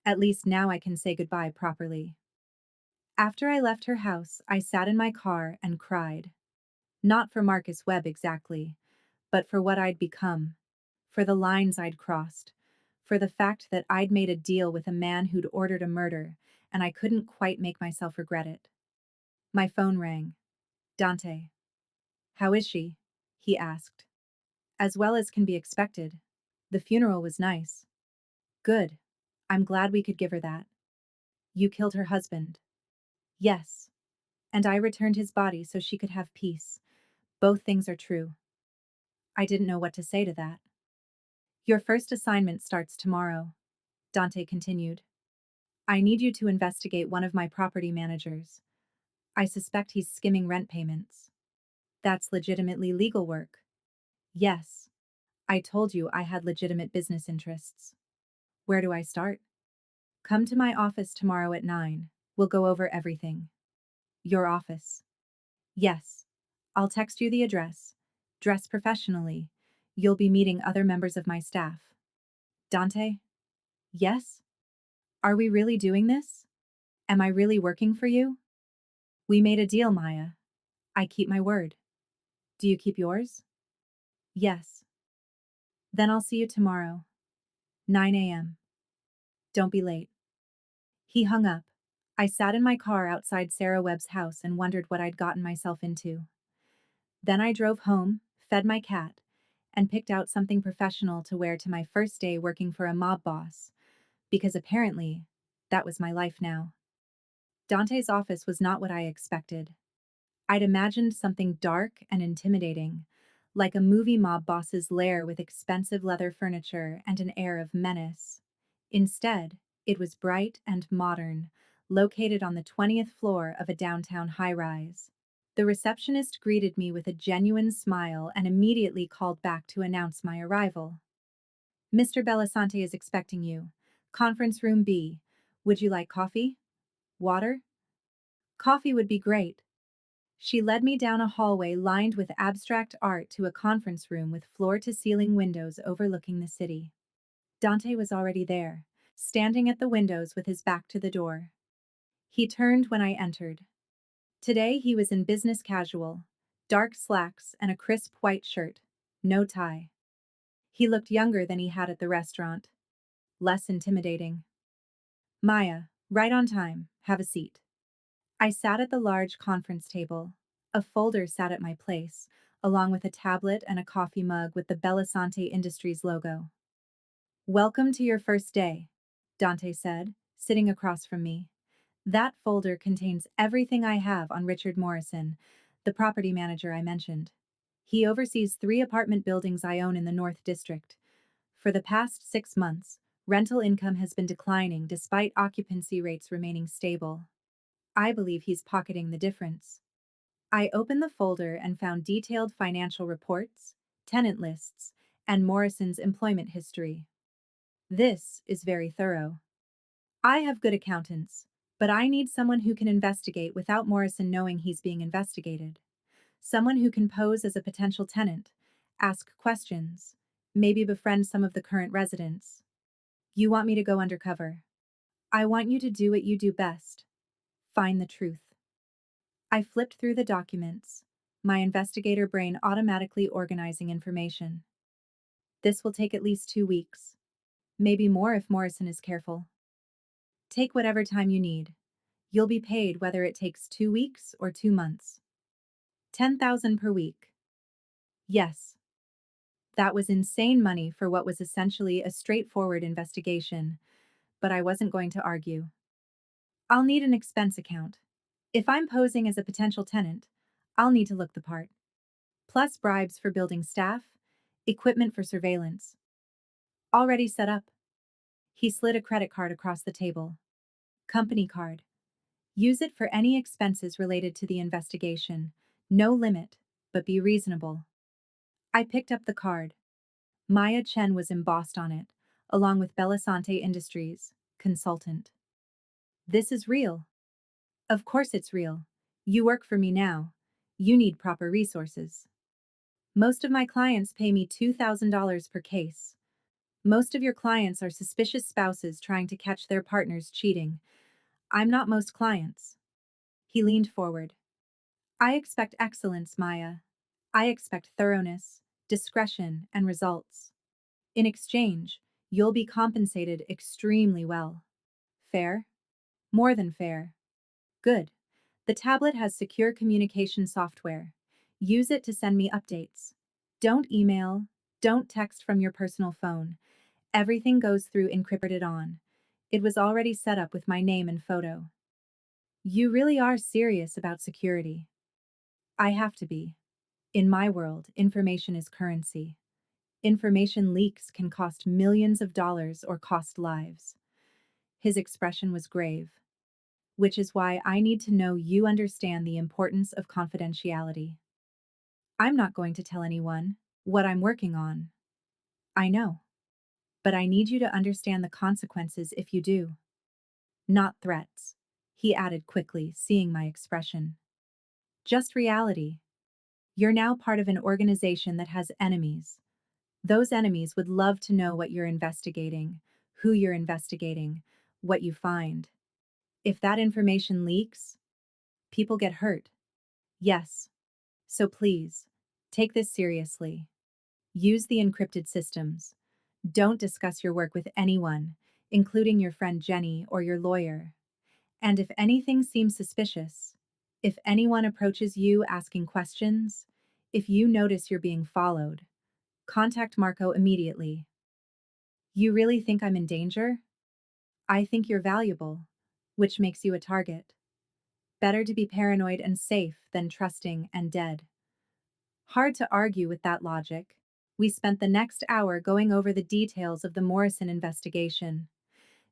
At least now I can say goodbye properly." After I left her house, I sat in my car and cried. Not for Marcus Webb exactly, but for what I'd become, for the lines I'd crossed, for the fact that I'd made a deal with a man who'd ordered a murder, and I couldn't quite make myself regret it. My phone rang. "Dante." "How is she?" he asked. "As well as can be expected. The funeral was nice." "Good. I'm glad we could give her that." "You killed her husband." "Yes. And I returned his body so she could have peace. Both things are true." I didn't know what to say to that. "Your first assignment starts tomorrow," Dante continued. "I need you to investigate one of my property managers. I suspect he's skimming rent payments." "That's legitimately legal work." "Yes. I told you I had legitimate business interests." "Where do I start?" "Come to my office tomorrow at 9. We'll go over everything." "Your office?" "Yes. I'll text you the address. Dress professionally. You'll be meeting other members of my staff." "Dante?" "Yes? Are we really doing this? Am I really working for you?" "We made a deal, Maya. I keep my word. Do you keep yours?" "Yes." "Then I'll see you tomorrow. 9 a.m. Don't be late." He hung up. I sat in my car outside Sarah Webb's house and wondered what I'd gotten myself into. Then I drove home, fed my cat, and picked out something professional to wear to my first day working for a mob boss, because apparently, that was my life now. Dante's office was not what I expected. I'd imagined something dark and intimidating, like a movie mob boss's lair with expensive leather furniture and an air of menace. Instead, it was bright and modern, located on the 20th floor of a downtown high-rise. The receptionist greeted me with a genuine smile and immediately called back to announce my arrival. "Mr. Belisante is expecting you. Conference room B. Would you like coffee? Water?" "Coffee would be great." She led me down a hallway lined with abstract art to a conference room with floor-to-ceiling windows overlooking the city. Dante was already there, standing at the windows with his back to the door. He turned when I entered. Today he was in business casual, dark slacks and a crisp white shirt, no tie. He looked younger than he had at the restaurant, less intimidating. "Maya, right on time, have a seat." I sat at the large conference table. A folder sat at my place, along with a tablet and a coffee mug with the Belisante Industries logo. "Welcome to your first day," Dante said, sitting across from me. "That folder contains everything I have on Richard Morrison, the property manager I mentioned. He oversees 3 apartment buildings I own in the North District. For the past 6 months, rental income has been declining despite occupancy rates remaining stable. I believe he's pocketing the difference." I opened the folder and found detailed financial reports, tenant lists, and Morrison's employment history. This is very thorough. I have good accountants, but I need someone who can investigate without Morrison knowing he's being investigated. Someone who can pose as a potential tenant, ask questions, maybe befriend some of the current residents. You want me to go undercover. I want you to do what you do best, find the truth. I flipped through the documents, my investigator brain automatically organizing information. This will take at least 2 weeks, maybe more if Morrison is careful. Take whatever time you need. You'll be paid whether it takes 2 weeks or 2 months. 10,000 per week. Yes. That was insane money for what was essentially a straightforward investigation, but I wasn't going to argue. I'll need an expense account. If I'm posing as a potential tenant, I'll need to look the part. Plus bribes for building staff, equipment for surveillance. Already set up. He slid a credit card across the table. Company card. Use it for any expenses related to the investigation. No limit, but be reasonable. I picked up the card. Maya Chen was embossed on it, along with Belisante Industries, consultant. This is real. Of course it's real. You work for me now. You need proper resources. Most of my clients pay me $2,000 per case. Most of your clients are suspicious spouses trying to catch their partners cheating. I'm not most clients. He leaned forward. I expect excellence, Maya. I expect thoroughness, discretion, and results. In exchange, you'll be compensated extremely well. Fair? More than fair. Good. The tablet has secure communication software. Use it to send me updates. Don't email, don't text from your personal phone. Everything goes through encrypted on. It was already set up with my name and photo. You really are serious about security. I have to be. In my world, information is currency. Information leaks can cost millions of dollars or cost lives. His expression was grave. Which is why I need to know you understand the importance of confidentiality. I'm not going to tell anyone what I'm working on. I know. But I need you to understand the consequences if you do. Not threats, he added quickly, seeing my expression. Just reality. You're now part of an organization that has enemies. Those enemies would love to know what you're investigating, who you're investigating, what you find. If that information leaks, people get hurt. Yes. So please, take this seriously. Use the encrypted systems. Don't discuss your work with anyone, including your friend Jenny or your lawyer. And if anything seems suspicious, if anyone approaches you asking questions, if you notice you're being followed, contact Marco immediately. You really think I'm in danger? I think you're valuable, which makes you a target. Better to be paranoid and safe than trusting and dead. Hard to argue with that logic. We spent the next hour going over the details of the Morrison investigation.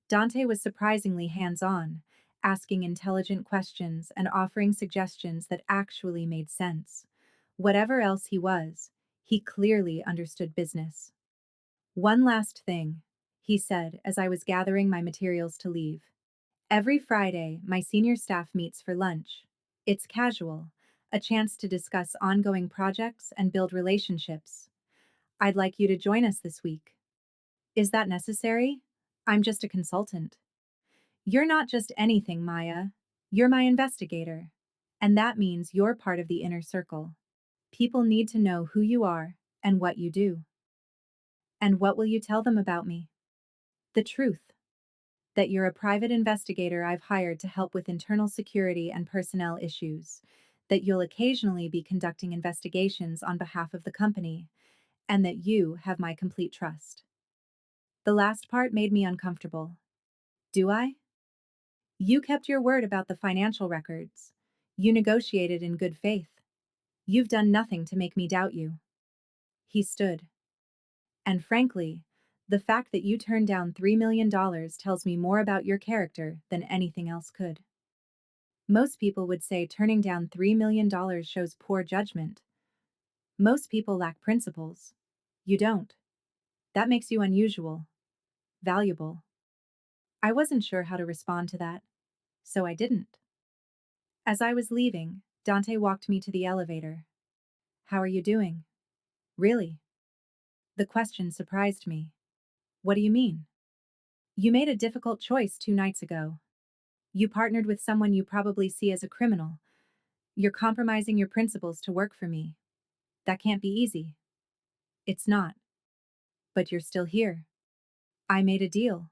Dante was surprisingly hands-on, asking intelligent questions and offering suggestions that actually made sense. Whatever else he clearly understood business. One last thing, he said as I was gathering my materials to leave. Every Friday, my senior staff meets for lunch. It's casual, a chance to discuss ongoing projects and build relationships. I'd like you to join us this week. Is that necessary? I'm just a consultant. You're not just anything, Maya. You're my investigator. And that means you're part of the inner circle. People need to know who you are and what you do. And what will you tell them about me? The truth. That you're a private investigator I've hired to help with internal security and personnel issues. That you'll occasionally be conducting investigations on behalf of the company. And that you have my complete trust. The last part made me uncomfortable. Do I? You kept your word about the financial records. You negotiated in good faith. You've done nothing to make me doubt you. He stood. And frankly, the fact that you turned down $3 million tells me more about your character than anything else could. Most people would say turning down $3 million shows poor judgment. Most people lack principles. You don't. That makes you unusual, valuable. I wasn't sure how to respond to that, so I didn't. As I was leaving, Dante walked me to the elevator. How are you doing? Really? The question surprised me. What do you mean? You made a difficult choice 2 nights ago. You partnered with someone you probably see as a criminal. You're compromising your principles to work for me. That can't be easy. It's not. But you're still here. I made a deal.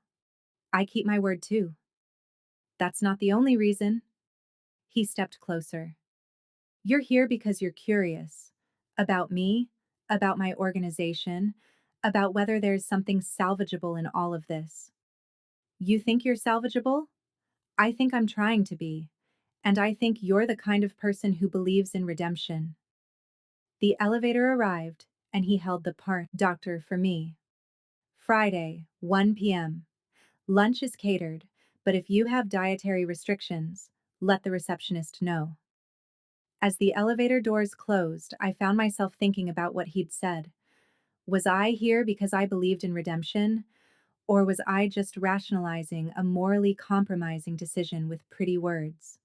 I keep my word too. That's not the only reason. He stepped closer. You're here because you're curious. About me, about my organization, about whether there's something salvageable in all of this. You think you're salvageable? I think I'm trying to be. And I think you're the kind of person who believes in redemption. The elevator arrived, and he held the doctor for me. Friday, 1 p.m. Lunch is catered, but if you have dietary restrictions, let the receptionist know. As the elevator doors closed, I found myself thinking about what he'd said. Was I here because I believed in redemption, or was I just rationalizing a morally compromising decision with pretty words?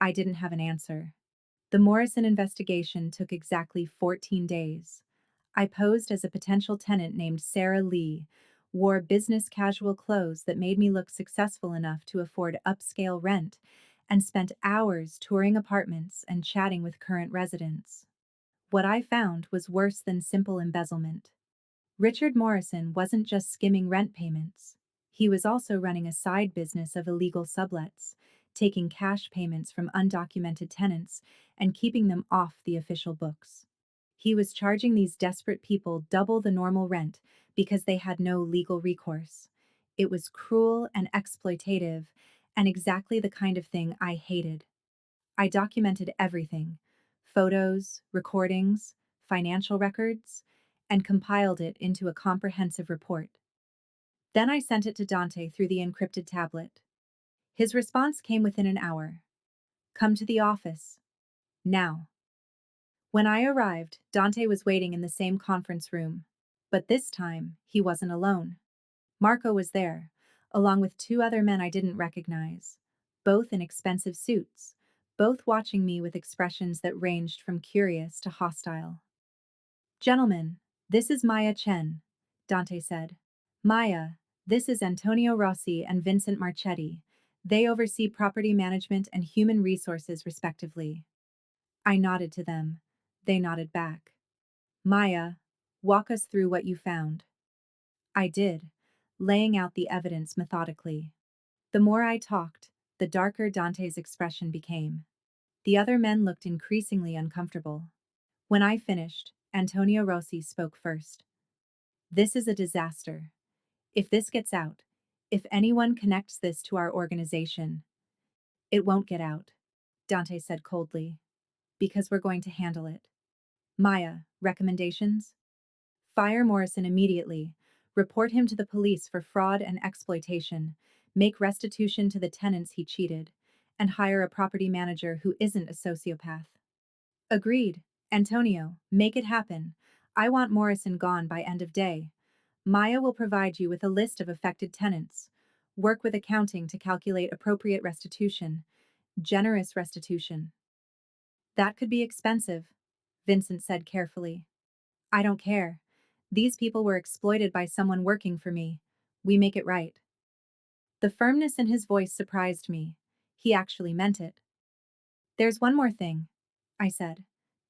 I didn't have an answer. The Morrison investigation took exactly 14 days. I posed as a potential tenant named Sarah Lee, wore business casual clothes that made me look successful enough to afford upscale rent, and spent hours touring apartments and chatting with current residents. What I found was worse than simple embezzlement. Richard Morrison wasn't just skimming rent payments. He was also running a side business of illegal sublets, taking cash payments from undocumented tenants and keeping them off the official books. He was charging these desperate people double the normal rent because they had no legal recourse. It was cruel and exploitative, and exactly the kind of thing I hated. I documented everything: photos, recordings, financial records, and compiled it into a comprehensive report. Then I sent it to Dante through the encrypted tablet. His response came within an hour. Come to the office. Now. When I arrived, Dante was waiting in the same conference room. But this time, he wasn't alone. Marco was there, along with 2 other men I didn't recognize, both in expensive suits, both watching me with expressions that ranged from curious to hostile. Gentlemen, this is Maya Chen, Dante said. Maya, this is Antonio Rossi and Vincent Marchetti. They oversee property management and human resources, respectively. I nodded to them. They nodded back. Maya, walk us through what you found. I did, laying out the evidence methodically. The more I talked, the darker Dante's expression became. The other men looked increasingly uncomfortable. When I finished, Antonio Rossi spoke first. This is a disaster. If this gets out, if anyone connects this to our organization, it won't get out, Dante said coldly, because we're going to handle it. Maya, recommendations? Fire Morrison immediately, report him to the police for fraud and exploitation, make restitution to the tenants he cheated, and hire a property manager who isn't a sociopath. Agreed. Antonio, make it happen. I want Morrison gone by end of day. Maya will provide you with a list of affected tenants. Work with accounting to calculate appropriate restitution. Generous restitution. That could be expensive, Vincent said carefully. I don't care. These people were exploited by someone working for me. We make it right. The firmness in his voice surprised me. He actually meant it. There's one more thing, I said.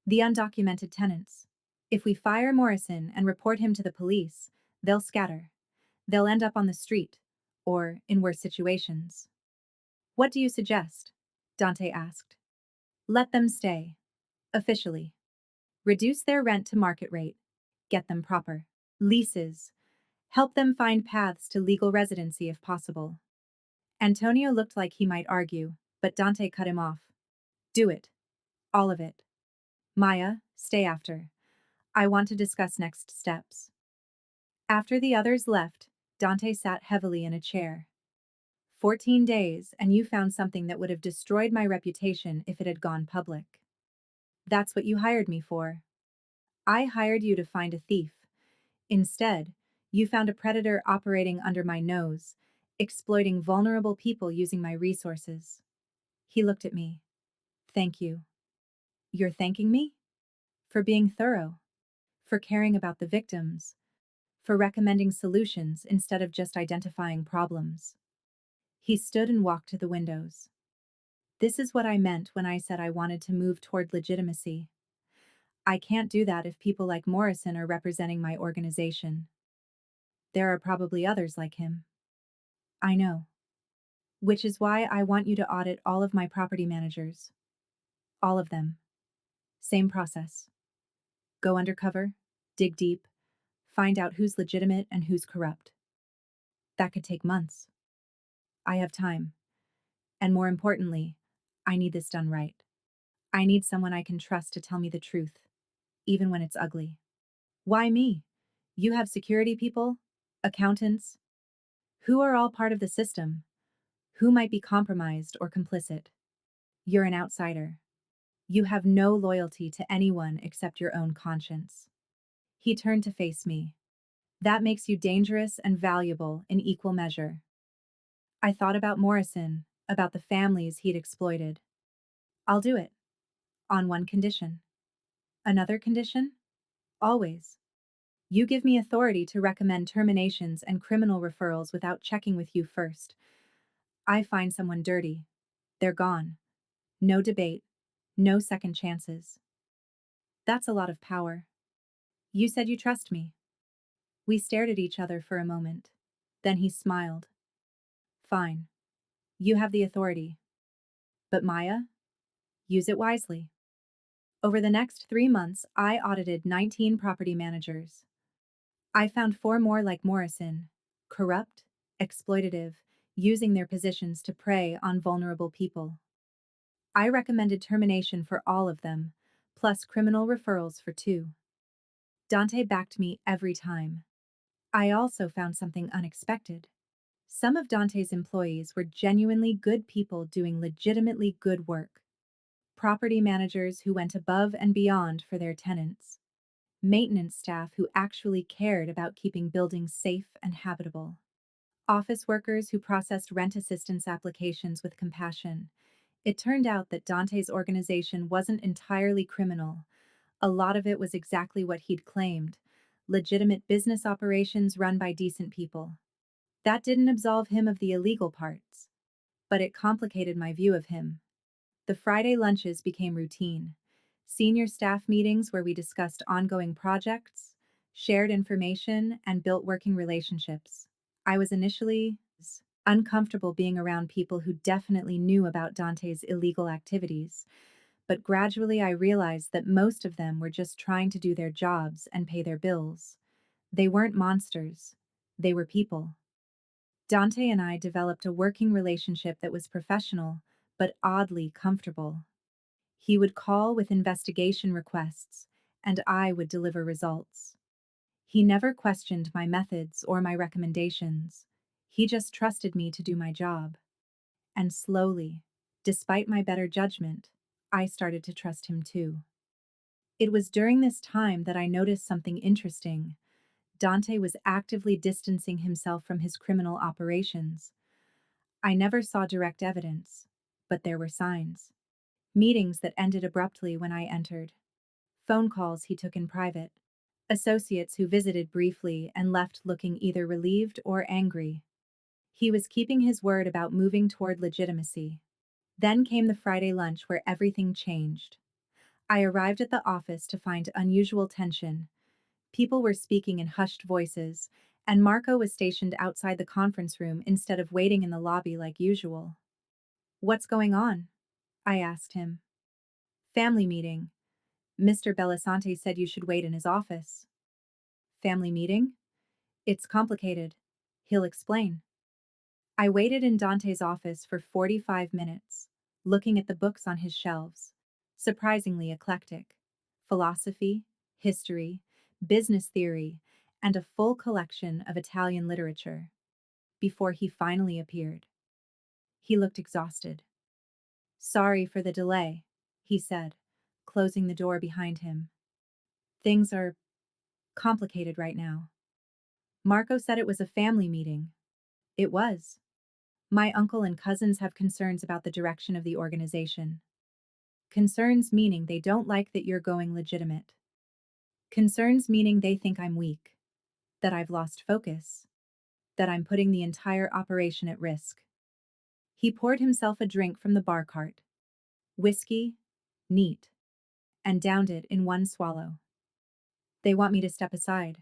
The undocumented tenants. If we fire Morrison and report him to the police, they'll scatter. They'll end up on the street, or in worse situations. What do you suggest? Dante asked. Let them stay. Officially. Reduce their rent to market rate. Get them proper leases. Help them find paths to legal residency if possible. Antonio looked like he might argue, but Dante cut him off. Do it. All of it. Maya, stay after. I want to discuss next steps. After the others left, Dante sat heavily in a chair. 14 days, and you found something that would have destroyed my reputation if it had gone public. That's what you hired me for. I hired you to find a thief. Instead, you found a predator operating under my nose, exploiting vulnerable people using my resources. He looked at me. Thank you. You're thanking me? For being thorough, for caring about the victims, for recommending solutions instead of just identifying problems. He stood and walked to the windows. This is what I meant when I said I wanted to move toward legitimacy. I can't do that if people like Morrison are representing my organization. There are probably others like him. I know. Which is why I want you to audit all of my property managers. All of them. Same process. Go undercover, dig deep, find out who's legitimate and who's corrupt. That could take months. I have time. And more importantly, I need this done right. I need someone I can trust to tell me the truth, even when it's ugly. Why me? You have security people, accountants, who are all part of the system, who might be compromised or complicit. You're an outsider. You have no loyalty to anyone except your own conscience. He turned to face me. That makes you dangerous and valuable in equal measure. I thought about Morrison, about the families he'd exploited. I'll do it. On one condition. Another condition? Always. You give me authority to recommend terminations and criminal referrals without checking with you first. I find someone dirty. They're gone. No debate. No second chances. That's a lot of power. You said you trust me. We stared at each other for a moment. Then he smiled. Fine. You have the authority. But Maya? Use it wisely. Over the next 3 months, I audited 19 property managers. I found 4 more like Morrison, corrupt, exploitative, using their positions to prey on vulnerable people. I recommended termination for all of them, plus criminal referrals for 2. Dante backed me every time. I also found something unexpected. Some of Dante's employees were genuinely good people doing legitimately good work. Property managers who went above and beyond for their tenants. Maintenance staff who actually cared about keeping buildings safe and habitable. Office workers who processed rent assistance applications with compassion. It turned out that Dante's organization wasn't entirely criminal. A lot of it was exactly what he'd claimed: legitimate business operations run by decent people. That didn't absolve him of the illegal parts, but it complicated my view of him. The Friday lunches became routine. Senior staff meetings where we discussed ongoing projects, shared information, and built working relationships. I was initially uncomfortable being around people who definitely knew about Dante's illegal activities, but gradually I realized that most of them were just trying to do their jobs and pay their bills. They weren't monsters. They were people. Dante and I developed a working relationship that was professional, but oddly comfortable. He would call with investigation requests, and I would deliver results. He never questioned my methods or my recommendations. He just trusted me to do my job. And slowly, despite my better judgment, I started to trust him too. It was during this time that I noticed something interesting. Dante was actively distancing himself from his criminal operations. I never saw direct evidence, but there were signs. Meetings that ended abruptly when I entered. Phone calls he took in private. Associates who visited briefly and left looking either relieved or angry. He was keeping his word about moving toward legitimacy. Then came the Friday lunch where everything changed. I arrived at the office to find unusual tension. People were speaking in hushed voices, and Marco was stationed outside the conference room instead of waiting in the lobby like usual. What's going on? I asked him. Family meeting. Mr. Belisante said you should wait in his office. Family meeting? It's complicated. He'll explain. I waited in Dante's office for 45 minutes, looking at the books on his shelves. Surprisingly eclectic. Philosophy, history, business theory, and a full collection of Italian literature. Before he finally appeared. He looked exhausted. Sorry for the delay, he said, closing the door behind him. Things are complicated right now. Marco said it was a family meeting. It was. My uncle and cousins have concerns about the direction of the organization. Concerns meaning they don't like that you're going legitimate. Concerns meaning they think I'm weak, that I've lost focus, that I'm putting the entire operation at risk. He poured himself a drink from the bar cart. Whiskey, neat, and downed it in one swallow. They want me to step aside.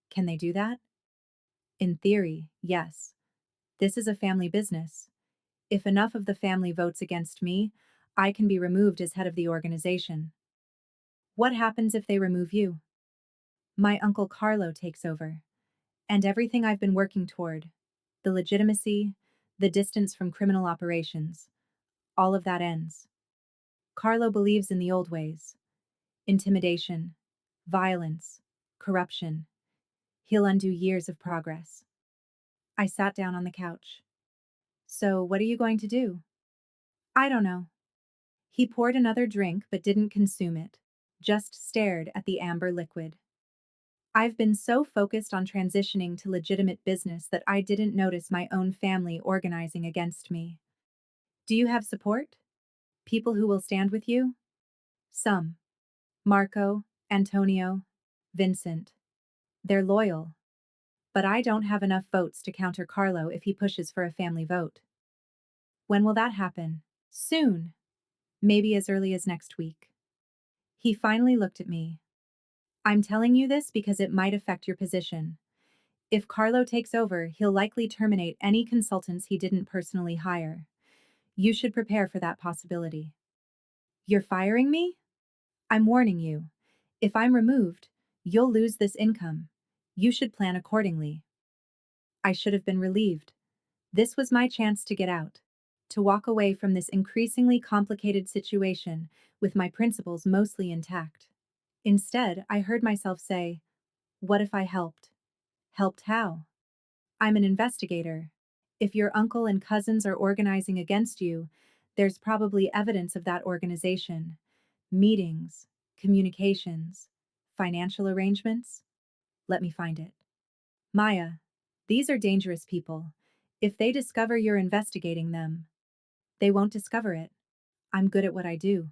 Can they do that? In theory, yes. This is a family business. If enough of the family votes against me, I can be removed as head of the organization. What happens if they remove you? My uncle Carlo takes over. And everything I've been working toward, the legitimacy, the distance from criminal operations, all of that ends. Carlo believes in the old ways. Intimidation, violence, corruption. He'll undo years of progress. I sat down on the couch. So, what are you going to do? I don't know. He poured another drink but didn't consume it, just stared at the amber liquid. I've been so focused on transitioning to legitimate business that I didn't notice my own family organizing against me. Do you have support? People who will stand with you? Some. Marco, Antonio, Vincent. They're loyal. But I don't have enough votes to counter Carlo if he pushes for a family vote. When will that happen? Soon. Maybe as early as next week. He finally looked at me. I'm telling you this because it might affect your position. If Carlo takes over, he'll likely terminate any consultants he didn't personally hire. You should prepare for that possibility. You're firing me? I'm warning you. If I'm removed, you'll lose this income. You should plan accordingly. I should have been relieved. This was my chance to get out, to walk away from this increasingly complicated situation with my principles mostly intact. Instead, I heard myself say, what if I helped? Helped how? I'm an investigator. If your uncle and cousins are organizing against you, there's probably evidence of that organization. Meetings, communications, financial arrangements. Let me find it. Maya, these are dangerous people. If they discover you're investigating them, they won't discover it. I'm good at what I do.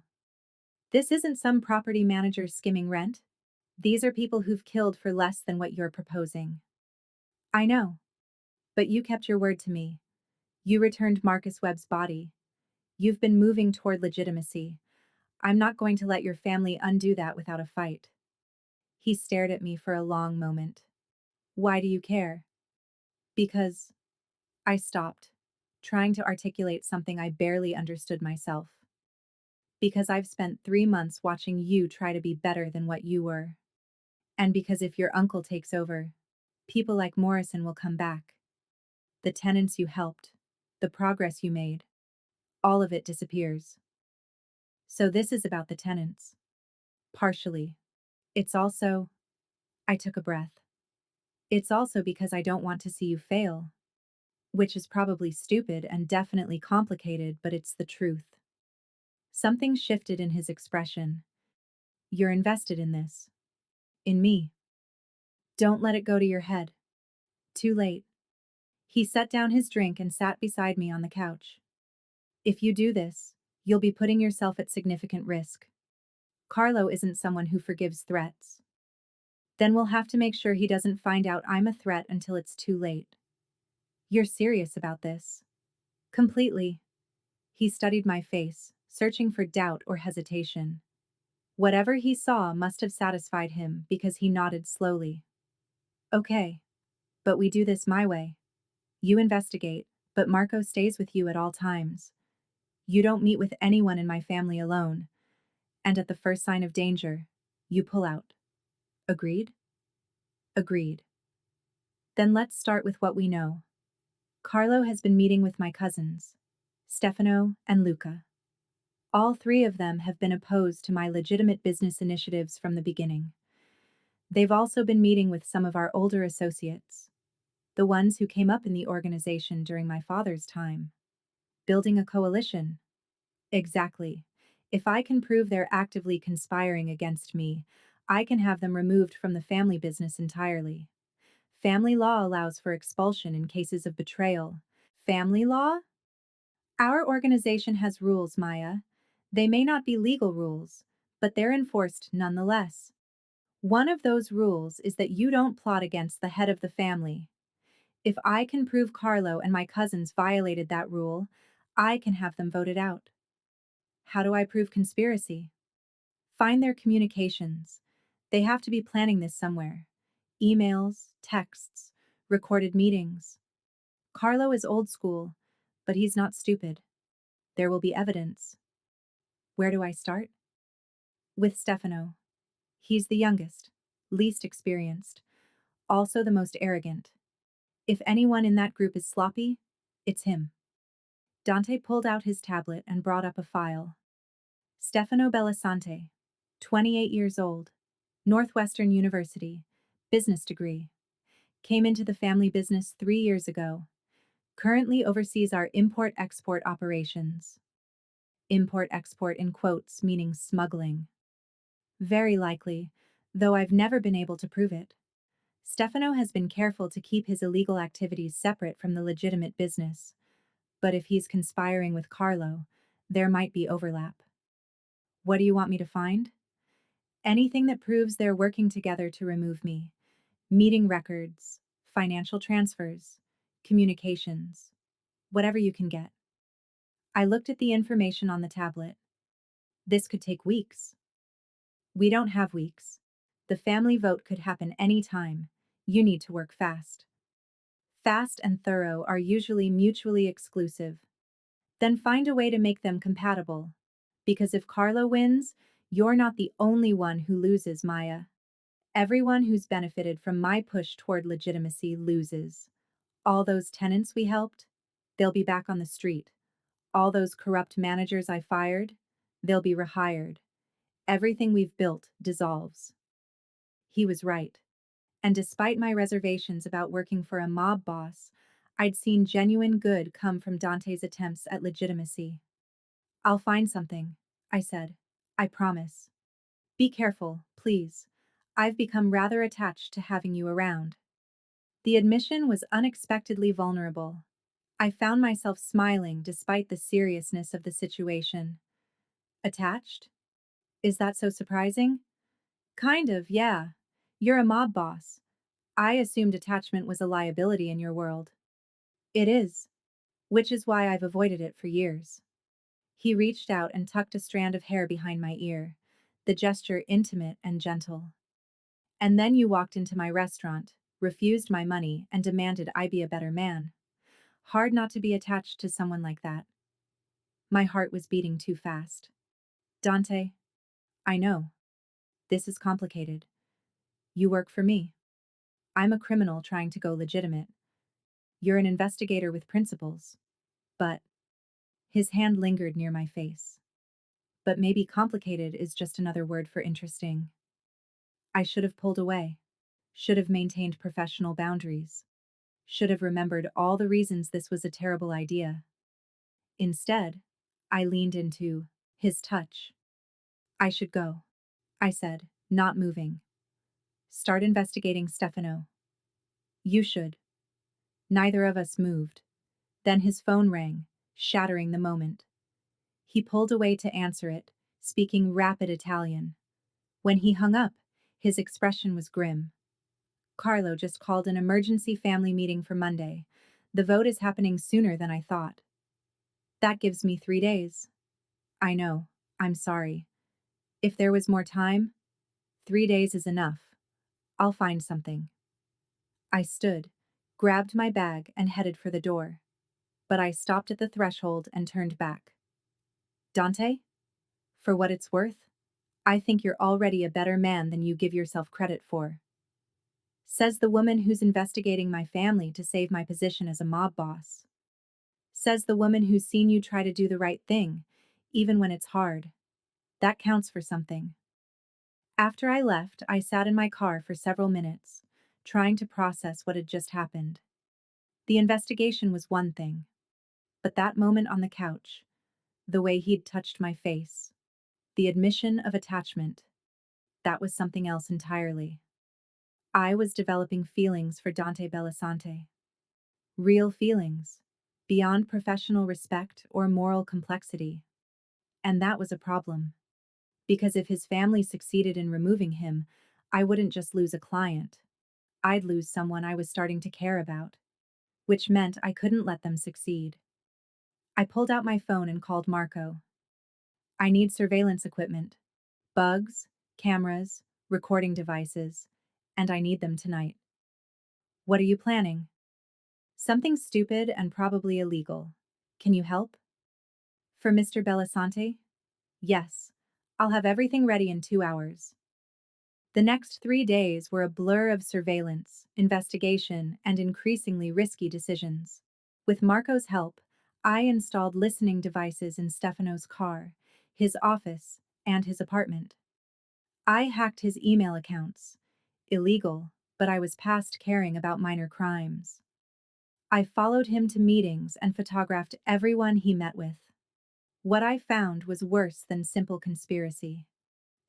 This isn't some property manager skimming rent. These are people who've killed for less than what you're proposing. I know. But you kept your word to me. You returned Marcus Webb's body. You've been moving toward legitimacy. I'm not going to let your family undo that without a fight. He stared at me for a long moment. Why do you care? Because I stopped, trying to articulate something I barely understood myself. Because I've spent 3 months watching you try to be better than what you were. And because if your uncle takes over, people like Morrison will come back. The tenants you helped, the progress you made, all of it disappears. So this is about the tenants. Partially. It's also, I took a breath. It's also because I don't want to see you fail. Which is probably stupid and definitely complicated, but it's the truth. Something shifted in his expression. You're invested in this. In me. Don't let it go to your head. Too late. He set down his drink and sat beside me on the couch. If you do this, you'll be putting yourself at significant risk. Carlo isn't someone who forgives threats. Then we'll have to make sure he doesn't find out I'm a threat until it's too late. You're serious about this? Completely. He studied my face, searching for doubt or hesitation. Whatever he saw must have satisfied him because he nodded slowly. Okay. But we do this my way. You investigate, but Marco stays with you at all times. You don't meet with anyone in my family alone. And at the first sign of danger, you pull out. Agreed? Agreed. Then let's start with what we know. Carlo has been meeting with my cousins, Stefano and Luca. All three of them have been opposed to my legitimate business initiatives from the beginning. They've also been meeting with some of our older associates, the ones who came up in the organization during my father's time. Building a coalition. Exactly. If I can prove they're actively conspiring against me, I can have them removed from the family business entirely. Family law allows for expulsion in cases of betrayal. Family law? Our organization has rules, Maya. They may not be legal rules, but they're enforced nonetheless. One of those rules is that you don't plot against the head of the family. If I can prove Carlo and my cousins violated that rule, I can have them voted out. How do I prove conspiracy? Find their communications. They have to be planning this somewhere. Emails, texts, recorded meetings. Carlo is old school, but he's not stupid. There will be evidence. Where do I start? With Stefano. He's the youngest, least experienced, also the most arrogant. If anyone in that group is sloppy, it's him. Dante pulled out his tablet and brought up a file. Stefano Bellasante, 28 years old, Northwestern University, business degree. Came into the family business 3 years ago. Currently oversees our import-export operations. Import-export in quotes, meaning smuggling. Very likely, though I've never been able to prove it. Stefano has been careful to keep his illegal activities separate from the legitimate business. But if he's conspiring with Carlo, there might be overlap. What do you want me to find? Anything that proves they're working together to remove me. Meeting records, financial transfers, communications, whatever you can get. I looked at the information on the tablet. This could take weeks. We don't have weeks. The family vote could happen any time. You need to work fast. Fast and thorough are usually mutually exclusive. Then find a way to make them compatible. Because if Carlo wins, you're not the only one who loses, Maya. Everyone who's benefited from my push toward legitimacy loses. All those tenants we helped, they'll be back on the street. All those corrupt managers I fired, they'll be rehired. Everything we've built dissolves. He was right. And despite my reservations about working for a mob boss, I'd seen genuine good come from Dante's attempts at legitimacy. I'll find something, I said. I promise. Be careful, please. I've become rather attached to having you around. The admission was unexpectedly vulnerable. I found myself smiling despite the seriousness of the situation. Attached? Is that so surprising? Kind of, yeah. You're a mob boss. I assumed attachment was a liability in your world. It is, which is why I've avoided it for years. He reached out and tucked a strand of hair behind my ear, the gesture intimate and gentle. And then you walked into my restaurant, refused my money, and demanded I be a better man. Hard not to be attached to someone like that. My heart was beating too fast. Dante, I know. This is complicated. You work for me. I'm a criminal trying to go legitimate. You're an investigator with principles. But his hand lingered near my face. But maybe complicated is just another word for interesting. I should have pulled away. Should have maintained professional boundaries. Should have remembered all the reasons this was a terrible idea. Instead, I leaned into his touch. I should go, I said, not moving. Start investigating Stefano. You should. Neither of us moved. Then his phone rang, shattering the moment. He pulled away to answer it, speaking rapid Italian. When he hung up, his expression was grim. Carlo just called an emergency family meeting for Monday. The vote is happening sooner than I thought. That gives me 3 days. I know. I'm sorry. If there was more time, 3 days is enough. I'll find something. I stood, grabbed my bag, and headed for the door. But I stopped at the threshold and turned back. Dante? For what it's worth, I think you're already a better man than you give yourself credit for. Says the woman who's investigating my family to save my position as a mob boss. Says the woman who's seen you try to do the right thing, even when it's hard. That counts for something. After I left, I sat in my car for several minutes, trying to process what had just happened. The investigation was one thing. But that moment on the couch, the way he'd touched my face, the admission of attachment, that was something else entirely. I was developing feelings for Dante Bellasante. Real feelings, beyond professional respect or moral complexity. And that was a problem. Because if his family succeeded in removing him, I wouldn't just lose a client. I'd lose someone I was starting to care about, which meant I couldn't let them succeed. I pulled out my phone and called Marco. I need surveillance equipment, bugs, cameras, recording devices, and I need them tonight. What are you planning? Something stupid and probably illegal. Can you help? For Mr. Bellasante? Yes. I'll have everything ready in 2 hours. The next 3 days were a blur of surveillance, investigation, and increasingly risky decisions. With Marco's help, I installed listening devices in Stefano's car, his office, and his apartment. I hacked his email accounts. Illegal, but I was past caring about minor crimes. I followed him to meetings and photographed everyone he met with. What I found was worse than simple conspiracy.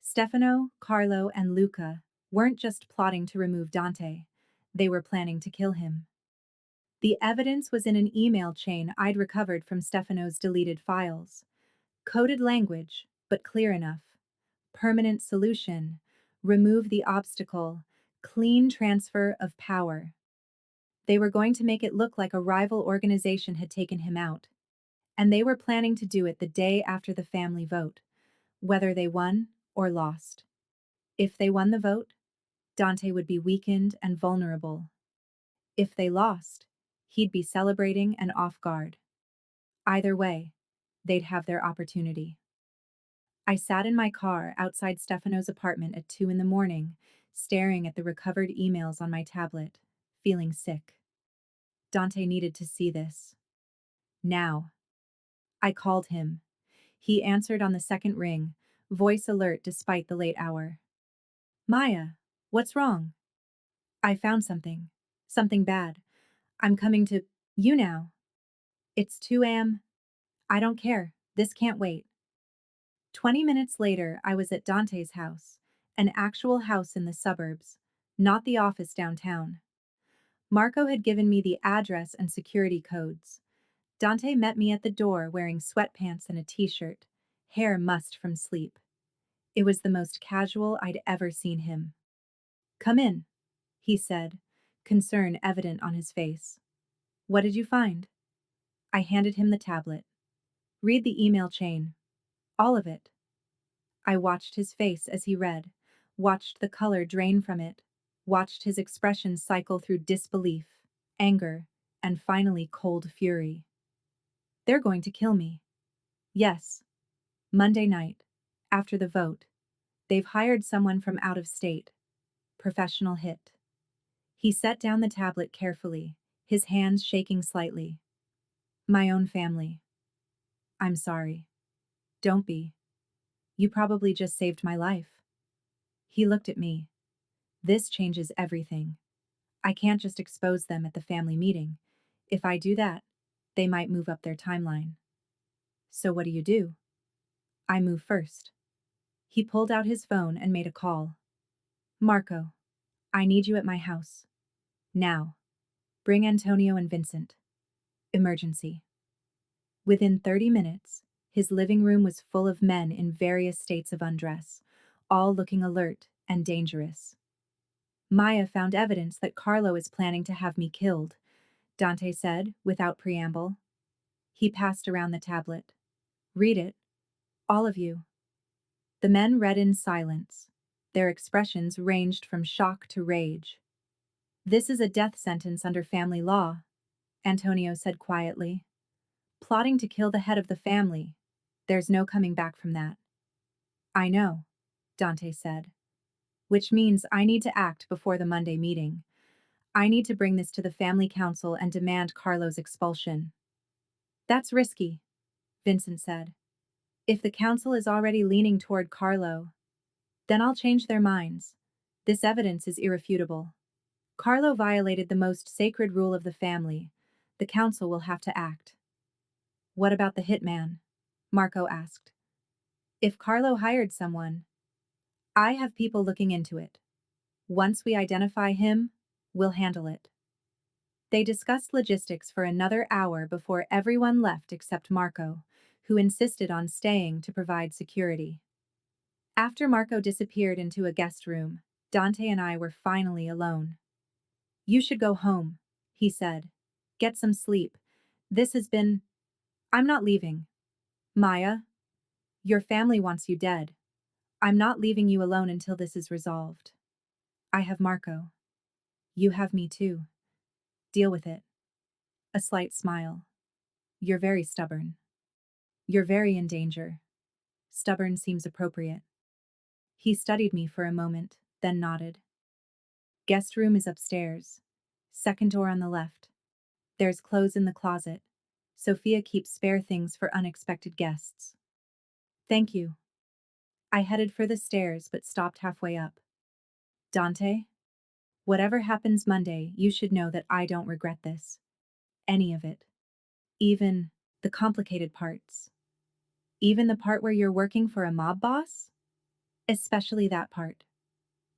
Stefano, Carlo, and Luca weren't just plotting to remove Dante, they were planning to kill him. The evidence was in an email chain I'd recovered from Stefano's deleted files. Coded language, but clear enough. Permanent solution. Remove the obstacle. Clean transfer of power. They were going to make it look like a rival organization had taken him out. And they were planning to do it the day after the family vote, whether they won or lost. If they won the vote, Dante would be weakened and vulnerable. If they lost, he'd be celebrating and off guard. Either way, they'd have their opportunity. I sat in my car outside Stefano's apartment at 2 in the morning, staring at the recovered emails on my tablet, feeling sick. Dante needed to see this. Now. I called him. He answered on the second ring, voice alert despite the late hour. Maya, what's wrong? I found something. Something bad. I'm coming to you now. It's 2 a.m. I don't care. This can't wait. 20 minutes later, I was at Dante's house, an actual house in the suburbs, not the office downtown. Marco had given me the address and security codes. Dante met me at the door wearing sweatpants and a t-shirt, hair mussed from sleep. It was the most casual I'd ever seen him. Come in, he said, concern evident on his face. What did you find? I handed him the tablet. Read the email chain. All of it. I watched his face as he read, watched the color drain from it, watched his expression cycle through disbelief, anger, and finally cold fury. They're going to kill me. Yes. Monday night, after the vote, they've hired someone from out of state. Professional hit. He set down the tablet carefully, his hands shaking slightly. My own family. I'm sorry. Don't be. You probably just saved my life. He looked at me. This changes everything. I can't just expose them at the family meeting. If I do that, they might move up their timeline. So what do? I move first. He pulled out his phone and made a call. Marco, I need you at my house. Now. Bring Antonio and Vincent. Emergency. Within 30 minutes, his living room was full of men in various states of undress, all looking alert and dangerous. Maya found evidence that Carlo is planning to have me killed, Dante said, without preamble. He passed around the tablet. Read it. All of you. The men read in silence. Their expressions ranged from shock to rage. This is a death sentence under family law, Antonio said quietly. Plotting to kill the head of the family. There's no coming back from that. I know, Dante said. Which means I need to act before the Monday meeting. I need to bring this to the family council and demand Carlo's expulsion. That's risky, Vincent said. If the council is already leaning toward Carlo, then I'll change their minds. This evidence is irrefutable. Carlo violated the most sacred rule of the family. The council will have to act. What about the hitman? Marco asked. If Carlo hired someone, I have people looking into it. Once we identify him, we'll handle it. They discussed logistics for another hour before everyone left except Marco, who insisted on staying to provide security. After Marco disappeared into a guest room, Dante and I were finally alone. You should go home, he said. Get some sleep. This has been. I'm not leaving. Maya, your family wants you dead. I'm not leaving you alone until this is resolved. I have Marco. You have me too. Deal with it. A slight smile. You're very stubborn. You're very in danger. Stubborn seems appropriate. He studied me for a moment, then nodded. Guest room is upstairs. Second door on the left. There's clothes in the closet. Sophia keeps spare things for unexpected guests. Thank you. I headed for the stairs but stopped halfway up. Dante? Whatever happens Monday, you should know that I don't regret this. Any of it. Even the complicated parts. Even the part where you're working for a mob boss? Especially that part.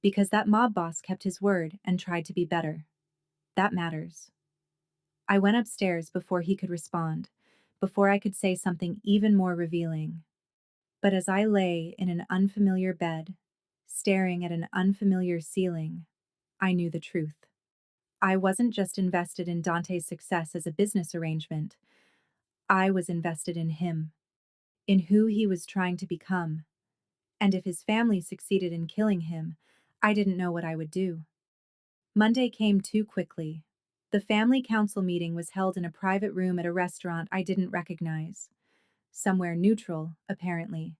Because that mob boss kept his word and tried to be better. That matters. I went upstairs before he could respond, before I could say something even more revealing. But as I lay in an unfamiliar bed, staring at an unfamiliar ceiling, I knew the truth. I wasn't just invested in Dante's success as a business arrangement. I was invested in him, in who he was trying to become. And if his family succeeded in killing him, I didn't know what I would do. Monday came too quickly. The family council meeting was held in a private room at a restaurant I didn't recognize. Somewhere neutral, apparently,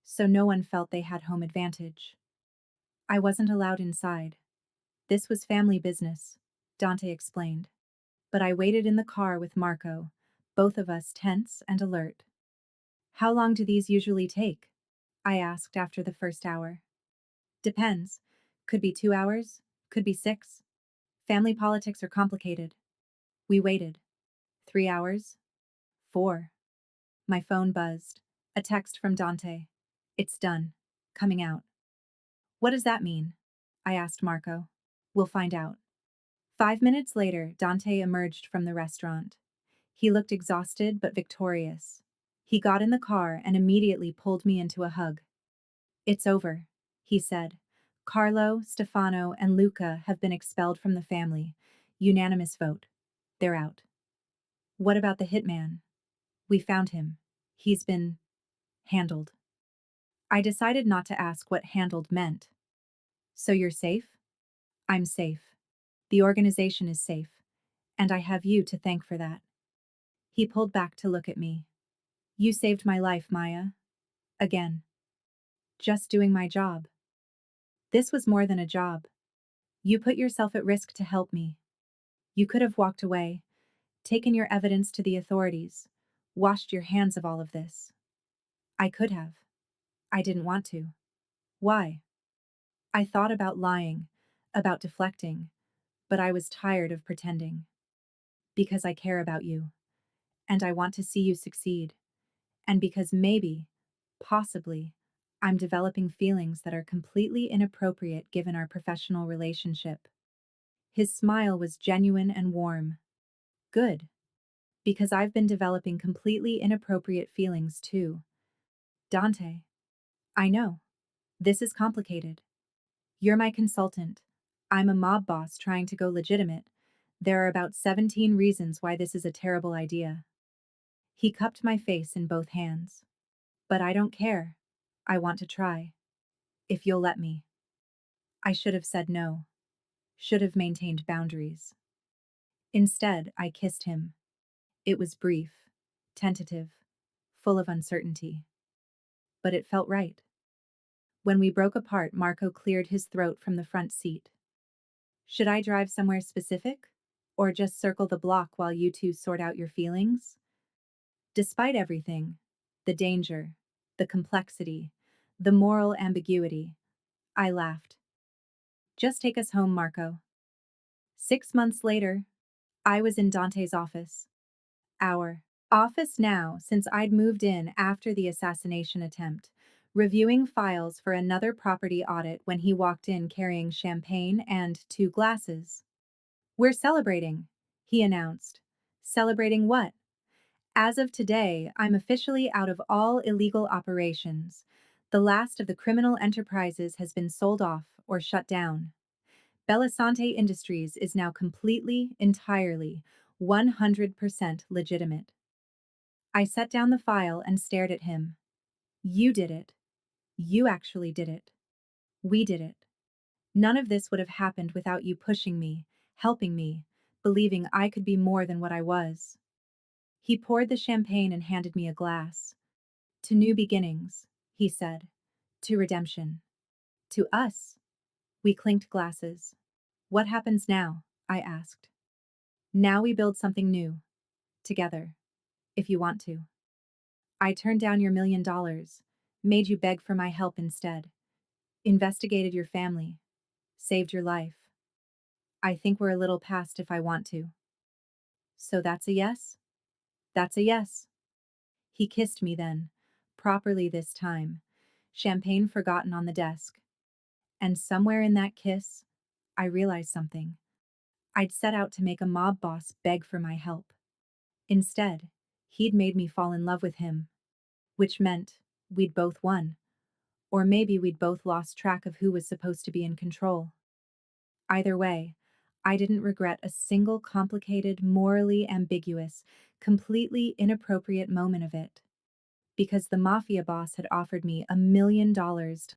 so no one felt they had home advantage. I wasn't allowed inside. This was family business, Dante explained. But I waited in the car with Marco, both of us tense and alert. How long do these usually take? I asked after the first hour. Depends. Could be 2 hours, could be 6. Family politics are complicated. We waited. 3 hours? 4. My phone buzzed. A text from Dante. It's done. Coming out. What does that mean? I asked Marco. We'll find out. 5 minutes later, Dante emerged from the restaurant. He looked exhausted but victorious. He got in the car and immediately pulled me into a hug. It's over, he said. Carlo, Stefano, and Luca have been expelled from the family. Unanimous vote. They're out. What about the hitman? We found him. He's been handled. I decided not to ask what handled meant. So you're safe? I'm safe. The organization is safe. And I have you to thank for that. He pulled back to look at me. You saved my life, Maya. Again. Just doing my job. This was more than a job. You put yourself at risk to help me. You could have walked away, taken your evidence to the authorities, washed your hands of all of this. I could have. I didn't want to. Why? I thought about lying, about deflecting, but I was tired of pretending. Because I care about you, and I want to see you succeed, and because maybe, possibly, I'm developing feelings that are completely inappropriate given our professional relationship. His smile was genuine and warm. Good. Because I've been developing completely inappropriate feelings too. Dante. I know. This is complicated. You're my consultant. I'm a mob boss trying to go legitimate. There are about 17 reasons why this is a terrible idea. He cupped my face in both hands. But I don't care. I want to try. If you'll let me. I should have said no. Should have maintained boundaries. Instead, I kissed him. It was brief, tentative, full of uncertainty. But it felt right. When we broke apart, Marco cleared his throat from the front seat. Should I drive somewhere specific? Or just circle the block while you two sort out your feelings? Despite everything, the danger, the complexity, the moral ambiguity, I laughed. Just take us home, Marco. 6 months later, I was in Dante's office. Hour. Office now, since I'd moved in after the assassination attempt, reviewing files for another property audit when he walked in carrying champagne and 2 glasses. "We're celebrating," he announced. "Celebrating what?" "As of today, I'm officially out of all illegal operations. The last of the criminal enterprises has been sold off or shut down. Belisante Industries is now completely, entirely, 100% legitimate." I set down the file and stared at him. "You did it. You actually did it. We did it. None of this would have happened without you pushing me, helping me, believing I could be more than what I was." He poured the champagne and handed me a glass. "To new beginnings," he said. "To redemption. To us." We clinked glasses. "What happens now?" I asked. "Now we build something new. Together. If you want to." "I turned down your $1 million. Made you beg for my help instead. Investigated your family. Saved your life. I think we're a little past if I want to." "So that's a yes?" "That's a yes." He kissed me then, properly this time, champagne forgotten on the desk. And somewhere in that kiss, I realized something. I'd set out to make a mob boss beg for my help. Instead, he'd made me fall in love with him, which meant we'd both won, or maybe we'd both lost track of who was supposed to be in control. Either way, I didn't regret a single complicated, morally ambiguous, completely inappropriate moment of it, because the Mafia boss had offered me $1 million